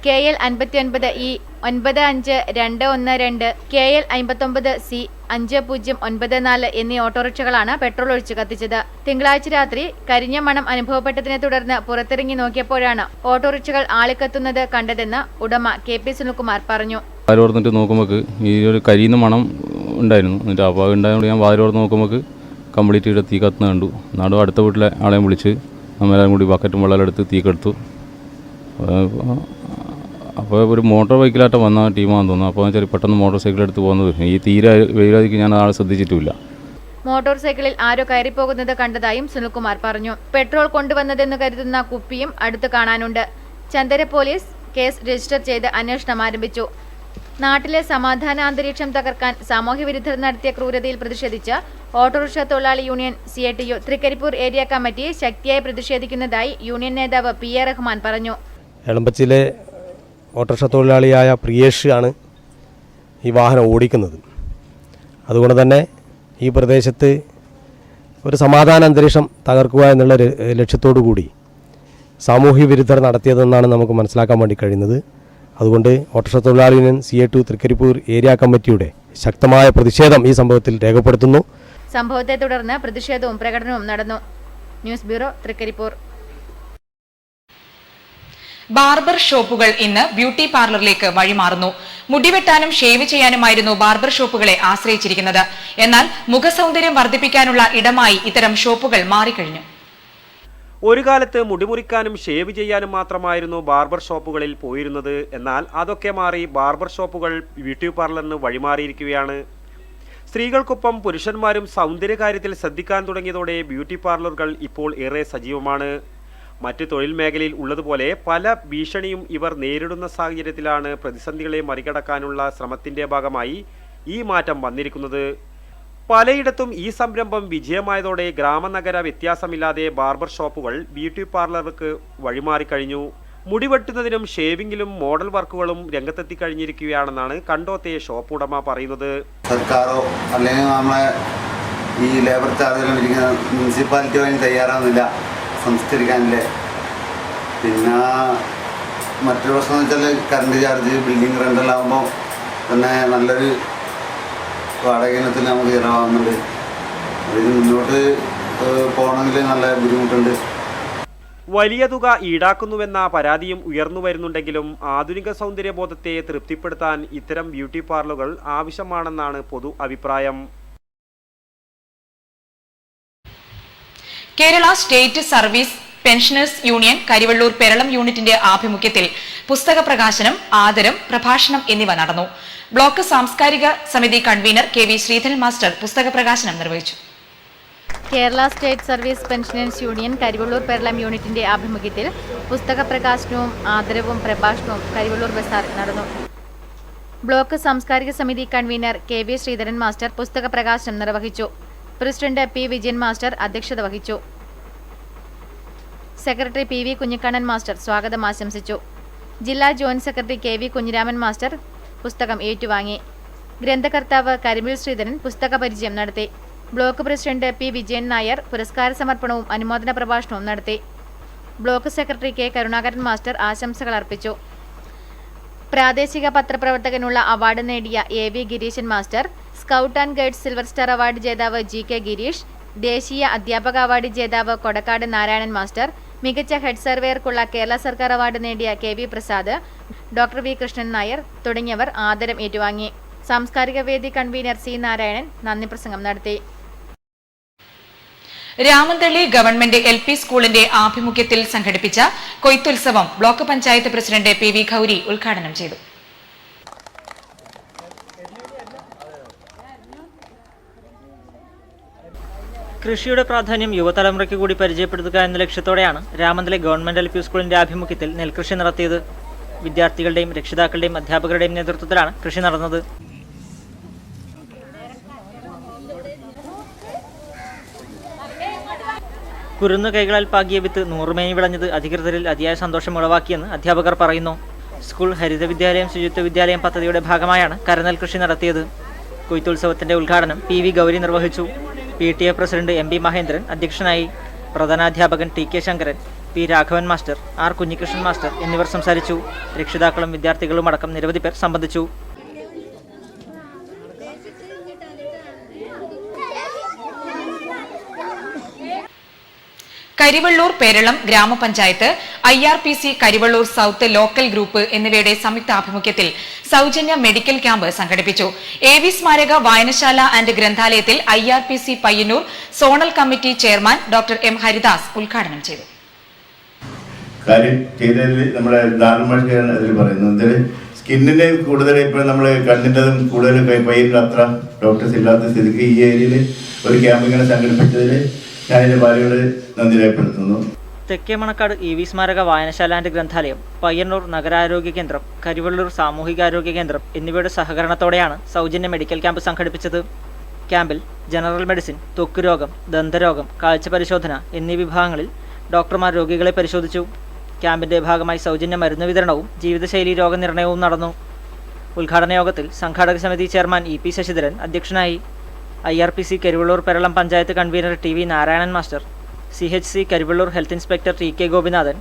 KL 59E 95212 KL 59C 5094 എന്നീ ഓട്ടോറിക്ഷകളാണ് പെട്രോൾ ഒഴിച്ച് കത്തിച്ചത്. തിങ്കളാഴ്ച രാത്രി കരിഞ്ഞ മണം അനുഭവപ്പെട്ടതിനെ തുടർന്ന് പുറത്തിറങ്ങി നോക്കിയപ്പോഴാണ് ഓട്ടോറിക്ഷകൾ ആളിക്കത്തുന്നത് കണ്ടതെന്ന് ഉടമ KP സുനിൽകുമാർ പറഞ്ഞു. വാതിലോർന്നിട്ട് നോക്കുമ്പോൾ ഈ ഒരു കരിയുന്ന മണം ഉണ്ടായിരുന്നു. എന്നിട്ട് അപ്പോൾ ഉണ്ടായതുകൊണ്ട് ഞാൻ വാതിലോർന്ന് നോക്കുമ്പോൾ കംപ്ലീറ്റ് ഇവിടെ തീ കത്തുന്ന കണ്ടു. നാടും അടുത്ത വീട്ടിലെ ആളെയും വിളിച്ച് നമ്മളെല്ലാം കൂടി ബക്കറ്റും വെള്ളമെടുത്ത് തീ കെടുത്തു. അപ്പോൾ ഒരു മോട്ടോർ ബൈക്കിലായിട്ട് വന്ന ടീമാണെന്ന് തോന്നുന്നു. അപ്പോൾ വെച്ചാൽ പെട്ടെന്ന് മോട്ടോർ സൈക്കിൾ എടുത്ത് പോകുന്നത് ഈ തീരെ വെയിലാതിക്ക് ഞാൻ ആളെ ശ്രദ്ധിച്ചിട്ടുമില്ല. മോട്ടോർ സൈക്കിളിൽ ആരോ കയറിപ്പോകുന്നത് കണ്ടതായും സുനിൽകുമാർ പറഞ്ഞു. പെട്രോൾ കൊണ്ടുവന്നതെന്ന് കരുതുന്ന കുപ്പിയും അടുത്ത് കാണാനുണ്ട്. ചന്ദര പോലീസ് കേസ് രജിസ്റ്റർ ചെയ്ത് അന്വേഷണം ആരംഭിച്ചു. നാട്ടിലെ സമാധാന അന്തരീക്ഷം തകർക്കാൻ സാമൂഹ്യവിരുദ്ധർ നടത്തിയ ക്രൂരതയിൽ പ്രതിഷേധിച്ച് ഓട്ടോറിക്ഷ തൊഴിലാളി union CITU Thrikaripur area committee ശക്തിയായി പ്രതിഷേധിക്കുന്നതായി യൂണിയൻ നേതാവ് PA റഹ്മാൻ പറഞ്ഞു. എളമ്പച്ചിയിലെ ഓട്ടോറിക്ഷ തൊഴിലാളിയായ പ്രിയേഷ് ആണ് ഈ വാഹനം ഓടിക്കുന്നത്. അതുകൊണ്ട് തന്നെ ഈ പ്രദേശത്ത് ഒരു സമാധാന അന്തരീക്ഷം തകർക്കുക എന്നുള്ള ലക്ഷ്യത്തോടു കൂടി സാമൂഹ്യ വിരുദ്ധർ നടത്തിയതെന്നാണ് നമുക്ക് മനസ്സിലാക്കാൻ വേണ്ടി കഴിയുന്നത്. അതുകൊണ്ട് ഓട്ടോറിക്ഷ തൊഴിലാളി യൂണിയൻ CITU തൃക്കരിപ്പൂർ ഏരിയ കമ്മിറ്റിയുടെ ശക്തമായ പ്രതിഷേധം ഈ സംഭവത്തിൽ രേഖപ്പെടുത്തുന്നു. സംഭവത്തെ തുടർന്ന് പ്രതിഷേധവും പ്രകടനവും നടന്നു. News bureau Trikaripur. ബാർബർ ഷോപ്പുകൾ ഇന്ന് ബ്യൂട്ടി പാർലറിലേക്ക് വഴിമാറുന്നു. മുടിവെട്ടാനും ഷേവ് ചെയ്യാനുമായിരുന്നു ബാർബർ ഷോപ്പുകളെ ആശ്രയിച്ചിരിക്കുന്നത്. എന്നാൽ മുഖസൗന്ദര്യം വർദ്ധിപ്പിക്കാനുള്ള ഇടമായി ഇത്തരം ഷോപ്പുകൾ മാറിക്കഴിഞ്ഞു. ഒരു കാലത്ത് മുടിമുറിക്കാനും ഷേവ് ചെയ്യാനും മാത്രമായിരുന്നു ബാർബർ ഷോപ്പുകളിൽ പോയിരുന്നത്. എന്നാൽ അതൊക്കെ മാറി ബാർബർ ഷോപ്പുകൾ ബ്യൂട്ടി പാർലറിന് വഴിമാറിയിരിക്കുകയാണ്. സ്ത്രീകൾക്കൊപ്പം പുരുഷന്മാരും സൗന്ദര്യകാര്യത്തിൽ ശ്രദ്ധിക്കാൻ തുടങ്ങിയതോടെ ബ്യൂട്ടി പാർലറുകൾ ഇപ്പോൾ ഏറെ സജീവമാണ്. മറ്റ് തൊഴിൽ മേഖലയിൽ ഉള്ളതുപോലെ പല ഭീഷണിയും ഇവർ നേരിടുന്ന സാഹചര്യത്തിലാണ് പ്രതിസന്ധികളെ മറികടക്കാനുള്ള ശ്രമത്തിൻ്റെ ഭാഗമായി ഈ മാറ്റം വന്നിരിക്കുന്നത്. പലയിടത്തും ഈ സംരംഭം വിജയമായതോടെ ഗ്രാമനഗര വ്യത്യാസമില്ലാതെ ബാർബർ ഷോപ്പുകൾ ബ്യൂട്ടി പാർലർക്ക് വഴിമാറിക്കഴിഞ്ഞു. മുടിവെട്ടുന്നതിനും ഷേവിങ്ങിലും മോഡൽ വർക്കുകളും രംഗത്തെത്തിക്കഴിഞ്ഞിരിക്കുകയാണെന്നാണ് കണ്ടോത്തെ ഷോപ്പ് ഉടമ പറയുന്നത്. സർക്കാരോ അല്ലെങ്കിൽ നമ്മളെ ഈ ലേബർ ചാർജെല്ലാം ഇരിക്കുന്ന മുനിസിപ്പാലിറ്റി വഴി തയ്യാറാവുന്നില്ല സംസ്കരിക്കാനില്ലേ. പിന്നെ മറ്റൊരു പ്രശ്നം എന്ന് വെച്ചാൽ കറണ്ട് ചാർജ്, ബിൽഡിംഗ് റെൻ്റെല്ലാം ആകുമ്പോൾ തന്നെ നല്ലൊരു വാടക ഇനത്തിൽ നമുക്ക് ചിലവാകുന്നുണ്ട്. അതിന് മുന്നോട്ട് പോകണമെങ്കിൽ നല്ല ബുദ്ധിമുട്ടുണ്ട്. വലിയ തുക ഈടാക്കുന്നുവെന്ന പരാതിയും ഉയർന്നു വരുന്നുണ്ടെങ്കിലും ആധുനിക സൗന്ദര്യബോധത്തെ തൃപ്തിപ്പെടുത്താൻ ഇത്തരം ബ്യൂട്ടി പാർലറുകൾ ആവശ്യമാണെന്നാണ് പൊതു അഭിപ്രായം. Kerala state service pensioners union Karivellur Peralam യൂണിറ്റിന്റെ ആഭിമുഖ്യത്തിൽ പുസ്തക പ്രകാശനം, ആദരം, പ്രഭാഷണം എന്നിവ നടന്നു. ബ്ലോക്ക് സാംസ്കാരിക സമിതി കൺവീനർ KV ശ്രീധരൻ മാസ്റ്റർ പുസ്തക പ്രകാശനം നിർവഹിച്ചു. Kerala state service pensioners union Karivellur Peralam യൂണിറ്റിന്റെ ആഭിമുഖ്യത്തിൽ പുസ്തക പ്രകാശനവും ആദരവും പ്രഭാഷണവും കരിവള്ളൂർ ബസാറിൽ നടന്നു. ബ്ലോക്ക് സാംസ്കാരിക സമിതി കൺവീനർ KV ശ്രീധരൻ മാസ്റ്റർ പുസ്തക പ്രകാശനം നിർവഹിച്ചു. പ്രസിഡന്റ് P വിജയൻ മാസ്റ്റർ അധ്യക്ഷത വഹിച്ചു. സെക്രട്ടറി PV കുഞ്ഞിക്കണ്ണൻ മാസ്റ്റർ സ്വാഗതം ആശംസിച്ചു. ജില്ലാ joint secretary KV Kunhiraman master പുസ്തകം ഏറ്റുവാങ്ങി. ഗ്രന്ഥകർത്താവ് കരിമിൽ ശ്രീധരൻ പുസ്തക പരിചയം നടത്തി. Block president P Vijayan Nair പുരസ്കാര സമർപ്പണവും അനുമോദന പ്രഭാഷണവും നടത്തി. Block secretary K Karunakaran master ആശംസകൾ അർപ്പിച്ചു. പ്രാദേശിക പത്രപ്രവർത്തകനുള്ള അവാർഡ് നേടിയ AV Gireesan master, scout and guides silver star award ജേതാവ് GK ഗിരീഷ്, ദേശീയ അധ്യാപക അവാർഡ് ജേതാവ് കൊടക്കാട് നാരായണൻ മാസ്റ്റർ, മികച്ച ഹെഡ് സർവേയർക്കുള്ള കേരള സർക്കാർ അവാർഡ് നേടിയ KV Prasad, doctor V Krishnan Nair തുടങ്ങിയവർ ആദരം ഏറ്റുവാങ്ങി. സാംസ്കാരിക വേദി കൺവീനർ C നാരായണൻ നന്ദി പ്രസംഗം നടത്തി. രാമന്തളി ഗവൺമെന്റ് LP സ്കൂളിന്റെ ആഭിമുഖ്യത്തിൽ സംഘടിപ്പിച്ച കൊയ്ത്തുത്സവം ബ്ലോക്ക് പഞ്ചായത്ത് പ്രസിഡന്റ് PV ഖൗരി ഉദ്ഘാടനം ചെയ്തു. കൃഷിയുടെ പ്രാധാന്യം യുവതലമുറയ്ക്ക് കൂടി പരിചയപ്പെടുത്തുക എന്ന ലക്ഷ്യത്തോടെയാണ് രാമന്തളി ഗവൺമെന്റ് LP സ്കൂളിന്റെ ആഭിമുഖ്യത്തിൽ നെൽകൃഷി നടത്തിയത്. വിദ്യാർത്ഥികളുടെയും രക്ഷിതാക്കളുടെയും അധ്യാപകരുടെയും നേതൃത്വത്തിലാണ് കൃഷി നടന്നത്. കുരുന്നു കൈകളാൽ പാകിയ വിത്ത് 100 മേനി വിളഞ്ഞത് അധികൃതരിൽ അതിയായ സന്തോഷം ഉളവാക്കിയെന്ന് അധ്യാപകർ പറയുന്നു. സ്കൂൾ ഹരിത വിദ്യാലയം ശുചിത്വ വിദ്യാലയം പദ്ധതിയുടെ ഭാഗമായാണ് കരനെൽ കൃഷി നടത്തിയത്. കൊയ്ത്തുത്സവത്തിന്റെ ഉദ്ഘാടനം PV ഗൗരി നിർവഹിച്ചു. PTA പ്രസിഡന്റ് MP മഹേന്ദ്രൻ അധ്യക്ഷനായി. പ്രധാനാധ്യാപകൻ T K Sankaran, P Raghavan master, R Kunhikrishnan master എന്നിവർ സംസാരിച്ചു. രക്ഷിതാക്കളും വിദ്യാർത്ഥികളും അടക്കം നിരവധി പേർ സംബന്ധിച്ചു. കരിവള്ളൂർ പേരളം ഗ്രാമപഞ്ചായത്ത്, IRPC Karivellur south local group എന്നിവയുടെ സംയുക്ത ആഭിമുഖ്യത്തിൽ സൗജന്യ മെഡിക്കൽ ക്യാമ്പ് സംഘടിപ്പിച്ചു. AV സ്മാരക വായനശാല ആൻഡ് ഗ്രന്ഥാലയത്തിൽ IRPC Payyanur zonal committee chairman doctor M Haridas ഉദ്ഘാടനം ചെയ്തു. കാര്യം ചെയ്തതിൽ നമ്മുടെ ധാരണമാർക്കാണ് അതിൽ പറയുന്നത്. സ്കിന്നിന് കൂടുതൽ ഇപ്പോൾ നമ്മൾ കണ്ണിൻ്റെതും കൂടുതൽ പയ്യന്നൂർ അത്ര ഡോക്ടേഴ്സ് ഇല്ലാത്ത സ്ഥിതിക്ക് ഈ ഏരിയയിൽ ഒരു ക്യാമ്പ് ഇങ്ങനെ സംഘടിപ്പിച്ചതിൽ ഞാനിൻ്റെ ഭാര്യയോട് നന്ദി രേഖപ്പെടുത്തുന്നു. തെക്കേ മണക്കാട് EV സ്മാരക വായനശാല ആൻഡ് ഗ്രന്ഥാലയം, പയ്യന്നൂർ നഗരാരോഗ്യ കേന്ദ്രം, കരിവള്ളൂർ സാമൂഹികാരോഗ്യ കേന്ദ്രം എന്നിവയുടെ സഹകരണത്തോടെയാണ് സൗജന്യ മെഡിക്കൽ ക്യാമ്പ് സംഘടിപ്പിച്ചത്. ക്യാമ്പിൽ ജനറൽ മെഡിസിൻ, ത്വക്ക്, ദന്തരോഗം, കാഴ്ച പരിശോധന എന്നീ വിഭാഗങ്ങളിൽ ഡോക്ടർമാർ രോഗികളെ പരിശോധിച്ചു. ക്യാമ്പിന്റെ ഭാഗമായി സൗജന്യ മരുന്ന് വിതരണവും ജീവിതശൈലി രോഗനിർണയവും നടന്നു. ഉദ്ഘാടന യോഗത്തിൽ സംഘാടക സമിതി ചെയർമാൻ EP ശശിധരൻ അധ്യക്ഷനായി. IRPC Karivellur Peralam panchayat convener TV Narayanan master, CHC Karivellur health inspector TK Gopinathan,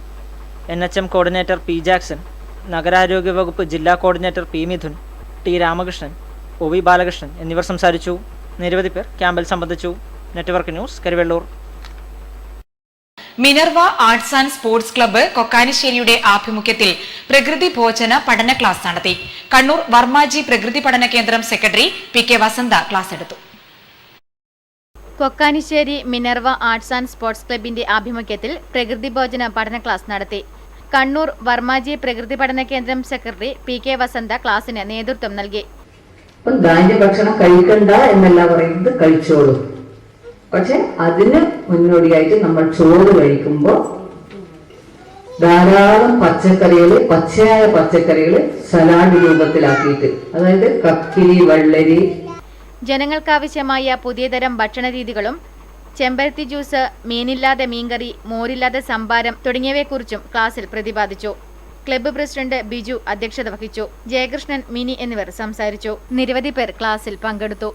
NHM coordinator P Jackson, നഗരാരോഗ്യ വകുപ്പ് ജില്ലാ coordinator P Mithun, T Ramakrishnan, OV Balakrishnan എന്നിവർ സംസാരിച്ചു. നിരവധി പേർ ക്യാമ്പിൽ സംബന്ധിച്ചു. Network news, Karivellur. Minerva arts and sports club കൊക്കാനിശ്ശേരിയുടെ ആഭിമുഖ്യത്തിൽ പ്രകൃതി ഭോജന പഠന ക്ലാസ് നടത്തി. കണ്ണൂർ വർമാജി പ്രകൃതി പഠന കേന്ദ്രം സെക്രട്ടറി PK വസന്ത ക്ലാസ് എടുത്തു. Kokkanissery Minerva arts and sports ക്ലബിന്റെ ആഭിമുഖ്യത്തിൽ പ്രകൃതി ഭോജന പഠന ക്ലാസ് നടത്തി. കണ്ണൂർ വർമാജി പ്രകൃതി പഠന കേന്ദ്രം സെക്രട്ടറി PK വസന്ത ക്ലാസിന് നേതൃത്വം നൽകി. ധാന്യഭക്ഷണം കഴിക്കണ്ട എന്നല്ല പറയുന്നത്, കഴിച്ചോളൂ. പക്ഷെ അതിന് മുന്നോടിയായിട്ട് നമ്മൾ ചോറ് കഴിക്കുമ്പോൾ ധാരാളം പച്ചക്കറികൾ, പച്ചയായ പച്ചക്കറികൾ സലാഡ് രൂപത്തിലാക്കിയിട്ട്, അതായത് കക്കിരി, വെള്ളരി. ജനങ്ങൾക്കാവശ്യമായ പുതിയ തരം ഭക്ഷണ രീതികളും ചെമ്പരത്തി ജ്യൂസ്, മീനില്ലാതെ മീൻകറി, മോരില്ലാതെ സംഭാരം തുടങ്ങിയവയെക്കുറിച്ചും ക്ലാസ്സിൽ പ്രതിപാദിച്ചു. ക്ലബ്ബ് പ്രസിഡന്റ് ബിജു അധ്യക്ഷത വഹിച്ചു. ജയകൃഷ്ണൻ, മിനി എന്നിവർ സംസാരിച്ചു. നിരവധി പേർ ക്ലാസ്സിൽ പങ്കെടുത്തു.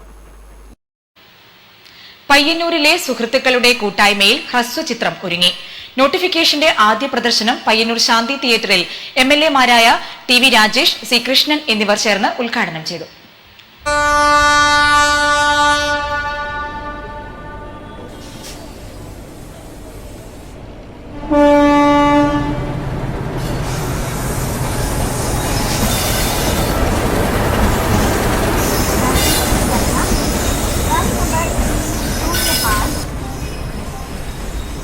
പയ്യന്നൂരിലെ സുഹൃത്തുക്കളുടെ കൂട്ടായ്മയിൽ ഹ്രസ്വചിത്രം ഒരുങ്ങി. നോട്ടിഫിക്കേഷന്റെ ആദ്യ പ്രദർശനം പയ്യന്നൂർ ശാന്തി തിയേറ്ററിൽ MLA മാരായ TV രാജേഷ്, C കൃഷ്ണൻ എന്നിവർ ചേർന്ന് ഉദ്ഘാടനം ചെയ്തു.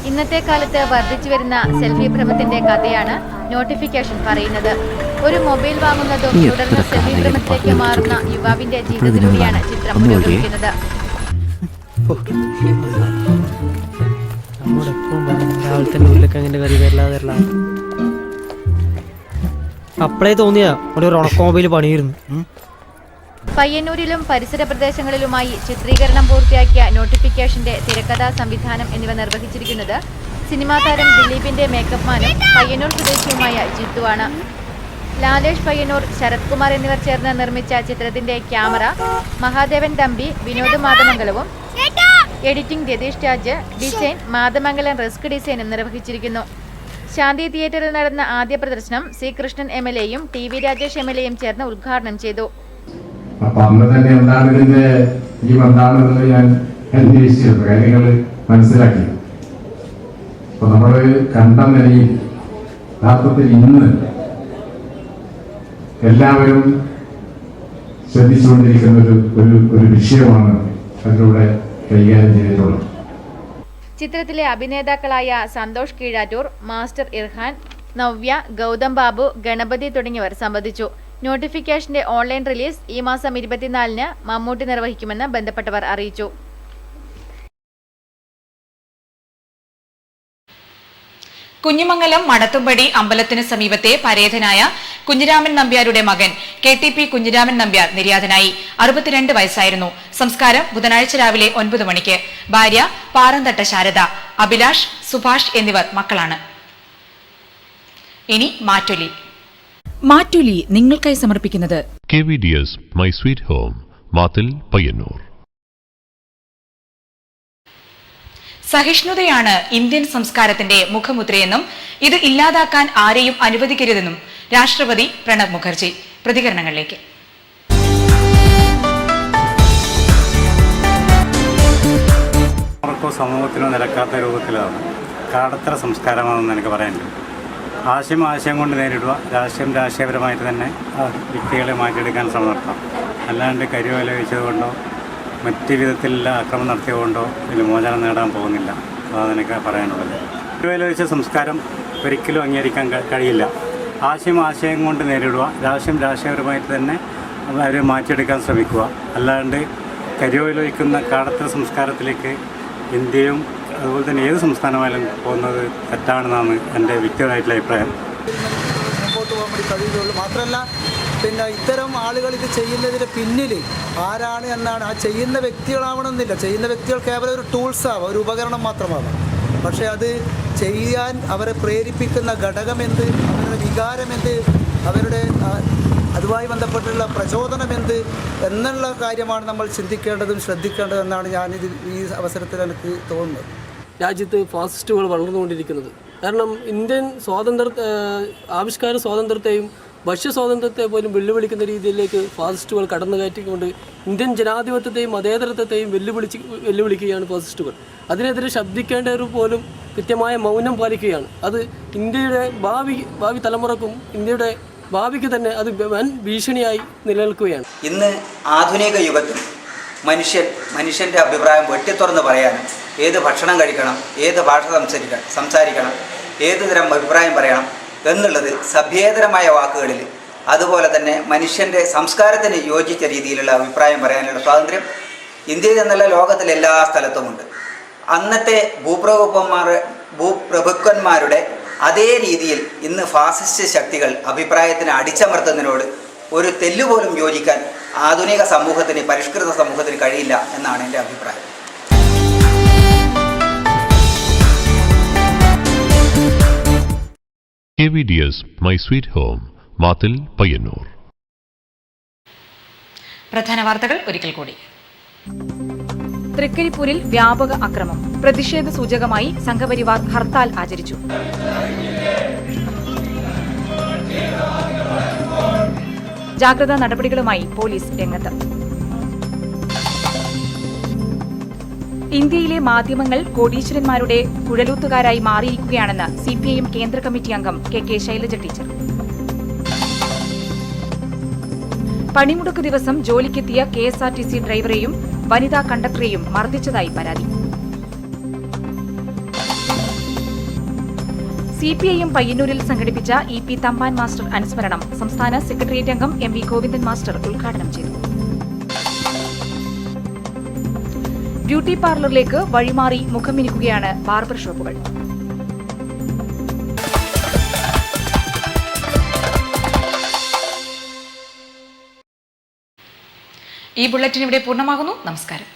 ഇന്നത്തെ കാലത്ത് വർദ്ധിച്ചു വരുന്ന സെൽഫി ഭ്രമത്തിന്റെ കഥയാണ് നോട്ടിഫിക്കേഷൻ പറയുന്നത്. ഒരു മൊബൈൽ വാങ്ങുന്നതും തുടർന്ന് സെൽഫി ഭ്രമത്തിലേക്ക് മാറുന്ന യുവാവിന്റെ ജീവിതത്തിലൂടെയാണ് ചിത്രം പുരോഗമിക്കുന്നത്. അപ്പളേ തോന്നിയ ഒരു മൊബൈൽ പണിയിരുന്നു. പയ്യന്നൂരിലും പരിസര പ്രദേശങ്ങളിലുമായി ചിത്രീകരണം പൂർത്തിയാക്കിയ നോട്ടിഫിക്കേഷന്റെ തിരക്കഥാ, സംവിധാനം എന്നിവ നിർവഹിച്ചിരിക്കുന്നത് സിനിമാ താരം ദിലീപിന്റെ മേക്കപ്പ് മാനും പയ്യന്നൂർ സ്വദേശിയുമായ ജിത്തുവാണ്. ലാലേഷ് പയ്യന്നൂർ, ശരത് കുമാർ എന്നിവർ ചേർന്ന് നിർമ്മിച്ച ചിത്രത്തിന്റെ ക്യാമറ മഹാദേവൻ തമ്പി, വിനോദ് മാതമംഗലവും, editing Ratheesh Raj, design Mathamangalam risk ഡിസൈനും നിർവഹിച്ചിരിക്കുന്നു. ശാന്തി തിയേറ്ററിൽ നടന്ന ആദ്യ പ്രദർശനം C കൃഷ്ണൻ MLAയും TV രാജേഷ് MLAയും ചേർന്ന് ഉദ്ഘാടനം ചെയ്തു. അപ്പൊ അന്ന് തന്നെ എന്താണ് ഇതിന്റെ എന്താണെന്നുള്ളത് ഞാൻ അന്വേഷിച്ചിരുന്നു, കാര്യങ്ങൾ മനസ്സിലാക്കി. അപ്പൊ നമ്മള് കണ്ട നിലയിൽ യഥാർത്ഥത്തിൽ ഇന്ന് എല്ലാവരും ശ്രദ്ധിച്ചുകൊണ്ടിരിക്കുന്ന ഒരു വിഷയമാണ് അതിലൂടെ കൈകാര്യം ചെയ്തിട്ടുള്ളത്. ചിത്രത്തിലെ അഭിനേതാക്കളായ സന്തോഷ് കീഴാറ്റൂർ, മാസ്റ്റർ ഇർഹാൻ, നവ്യ, ഗൗതം ബാബു, ഗണപതി തുടങ്ങിയവർ സംബന്ധിച്ചു. നോട്ടിഫിക്കേഷന്റെ ഓൺലൈൻ റിലീസ് ഈ മാസം 24-ന് മമ്മൂട്ടി നിർവഹിക്കുമെന്ന് ബന്ധപ്പെട്ടവർ അറിയിച്ചു. കുഞ്ഞിമംഗലം മടത്തുംപടി അമ്പലത്തിന് സമീപത്തെ പരേതനായ കുഞ്ഞിരാമൻ നമ്പ്യാരുടെ മകൻ KTP കുഞ്ഞിരാമൻ നമ്പ്യാർ നിര്യാതനായി. 62 വയസ്സായിരുന്നു. സംസ്കാരം ബുധനാഴ്ച രാവിലെ 9 മണിക്ക്. ഭാര്യ പാറന്തട്ട ശാരദ, അഭിലാഷ്, സുഭാഷ് എന്നിവർ മക്കളാണ്. ഇനി മാറ്റൊലി. മാറ്റൊലി നിങ്ങൾക്കായി സമർപ്പിക്കുന്നത് KVDS my sweet home, Mathil, Payyanur. സഹിഷ്ണുതയാണ് ഇന്ത്യൻ സംസ്കാരത്തിന്റെ മുഖമുദ്രയെന്നും ഇത് ഇല്ലാതാക്കാൻ ആരെയും അനുവദിക്കരുതെന്നും രാഷ്ട്രപതി പ്രണബ് മുഖർജി. പ്രതികരണങ്ങളിലേക്ക്. സമൂഹത്തിനോ നിലക്കാത്ത രൂപത്തിലാണ് കാടത്തര സംസ്കാരമാണെന്ന് എനിക്ക് പറയാനുണ്ട്. ആശയം കൊണ്ട് നേരിടുക, രാഷ്ട്രീയപരമായിട്ട് തന്നെ വ്യക്തികളെ മാറ്റിയെടുക്കാൻ ശ്രമം നടത്താം. അല്ലാണ്ട് കരിവേല വെച്ചതുകൊണ്ടോ മറ്റു വിധത്തിലുള്ള ആക്രമണം നടത്തിയതുകൊണ്ടോ ഇതിൽ മോചനം നേടാൻ പോകുന്നില്ല. അതാണ് എനിക്ക് പറയാനുള്ളത്. കരിവേല വെച്ച സംസ്കാരം ഒരിക്കലും അംഗീകരിക്കാൻ കഴിയില്ല. ആശയം കൊണ്ട് നേരിടുക, രാഷ്ട്രീയപരമായിട്ട് തന്നെ അവരെ മാറ്റിയെടുക്കാൻ ശ്രമിക്കുക. അല്ലാണ്ട് കരിവേലൊഴിക്കുന്ന കാടത്തര സംസ്കാരത്തിലേക്ക് ഇന്ത്യയും അതുപോലെ തന്നെ ഏത് സംസ്ഥാനമായാലും പോകുന്നത് തെറ്റാണെന്നാണ് എൻ്റെ വ്യക്തിപരമായിട്ടുള്ള അഭിപ്രായം. മുമ്പോട്ട് പോകാൻ വേണ്ടി കഴിയുകയുള്ളൂ. മാത്രമല്ല ഇത്തരം ആളുകൾ ഇത് ചെയ്യുന്നതിന് പിന്നിൽ ആരാണ് എന്നാണ്, ആ ചെയ്യുന്ന വ്യക്തികളാവണമെന്നില്ല. ചെയ്യുന്ന വ്യക്തികൾ കേവലം ഒരു ടൂൾസാവാം, ഒരു ഉപകരണം മാത്രമാവാം. പക്ഷേ അത് ചെയ്യാൻ അവരെ പ്രേരിപ്പിക്കുന്ന ഘടകമെന്ത്, അവരുടെ വികാരമെന്ത്, അവരുടെ അതുമായി ബന്ധപ്പെട്ടുള്ള പ്രചോദനമെന്ത് എന്നുള്ള കാര്യമാണ് നമ്മൾ ചിന്തിക്കേണ്ടതും ശ്രദ്ധിക്കേണ്ടതെന്നാണ് ഈ അവസരത്തിൽ എനിക്ക് തോന്നുന്നത്. രാജ്യത്ത് ഫാസിസ്റ്റുകൾ വളർന്നുകൊണ്ടിരിക്കുന്നത് കാരണം ഇന്ത്യൻ ആവിഷ്കാര സ്വാതന്ത്ര്യത്തെയും ഭക്ഷ്യ സ്വാതന്ത്ര്യത്തെ പോലും വെല്ലുവിളിക്കുന്ന രീതിയിലേക്ക് ഫാസിസ്റ്റുകൾ കടന്നു കയറ്റിക്കൊണ്ട് ഇന്ത്യൻ ജനാധിപത്യത്തെയും മതേതരത്വത്തെയും വെല്ലുവിളിക്കുകയാണ് ഫാസിസ്റ്റുകൾ. അതിനെതിരെ ശബ്ദിക്കേണ്ടവർ പോലും കൃത്യമായ മൗനം പാലിക്കുകയാണ്. അത് ഇന്ത്യയുടെ ഭാവി തലമുറക്കും ഇന്ത്യയുടെ ഭാവിക്ക് തന്നെ അത് വൻ ഭീഷണിയായി നിലനിൽക്കുകയാണ്. ഇന്ന് ആധുനിക യുഗത്തിൽ മനുഷ്യൻ്റെ അഭിപ്രായം വെട്ടിത്തുറന്ന് പറയാനും, ഏത് ഭക്ഷണം കഴിക്കണം, ഏത് ഭാഷ സംസാരിക്കണം, ഏത് തരം അഭിപ്രായം പറയണം എന്നുള്ളത് സഭ്യേതരമായ വാക്കുകളിൽ, അതുപോലെ തന്നെ മനുഷ്യൻ്റെ സംസ്കാരത്തിന് യോജിച്ച രീതിയിലുള്ള അഭിപ്രായം പറയാനുള്ള സ്വാതന്ത്ര്യം ഇന്ത്യയിൽ നിന്നുള്ള ലോകത്തിലെ എല്ലാ സ്ഥലത്തുമുണ്ട്. അന്നത്തെ ഭൂപ്രഭുക്കന്മാരുടെ അതേ രീതിയിൽ ഇന്ന് ഫാസിസ്റ്റ് ശക്തികൾ അഭിപ്രായത്തിന് അടിച്ചമർത്തുന്നതിനോട് ഒരു തെല്ലുപോലും യോജിക്കാൻ ആധുനിക സമൂഹത്തിന്, പരിഷ്കൃത സമൂഹത്തിന് കഴിയില്ല എന്നാണ് എൻ്റെ അഭിപ്രായം. KVDS My Sweet Home, മാത്തിൽ Payyanur. പ്രധാന വാർത്തകൾ ഒരിക്കൽ കൂടി. തൃക്കരിപ്പൂരിൽ വ്യാപക അക്രമം. പ്രതിഷേധ സൂചകമായി സംഘപരിവാർ ഹർത്താൽ ആചരിച്ചു. ജാഗ്രതാ നടപടികളുമായി പോലീസ് രംഗത്ത്. ഇന്ത്യയിലെ മാധ്യമങ്ങൾ കോടീശ്വരന്മാരുടെ കുഴലൂത്തുകാരായി മാറിയിരിക്കുകയാണെന്ന് CPIM കേന്ദ്ര കമ്മിറ്റി അംഗം KK ശൈലജ ടീച്ചർ. പണിമുടക്ക് ദിവസം ജോലിക്കെത്തിയ KSRTC ഡ്രൈവറെയും വനിതാ കണ്ടക്ടറെയും മർദ്ദിച്ചതായി പരാതി. CPIM പയ്യന്നൂരിൽ സംഘടിപ്പിച്ച EP തമ്പാൻ മാസ്റ്റർ അനുസ്മരണം സംസ്ഥാന സെക്രട്ടേറിയറ്റ് അംഗം MV ഗോവിന്ദൻ മാസ്റ്റർ ഉദ്ഘാടനം ചെയ്തു. ബ്യൂട്ടി പാർലറിലേക്ക് വഴിമാറി മുഖമിനുക്കുകയാണ് ബാർബർ ഷോപ്പുകൾ. ഈ ബുള്ളറ്റിൻ ഇവിടെ പൂർണ്ണമാകുന്നു. നമസ്കാരം.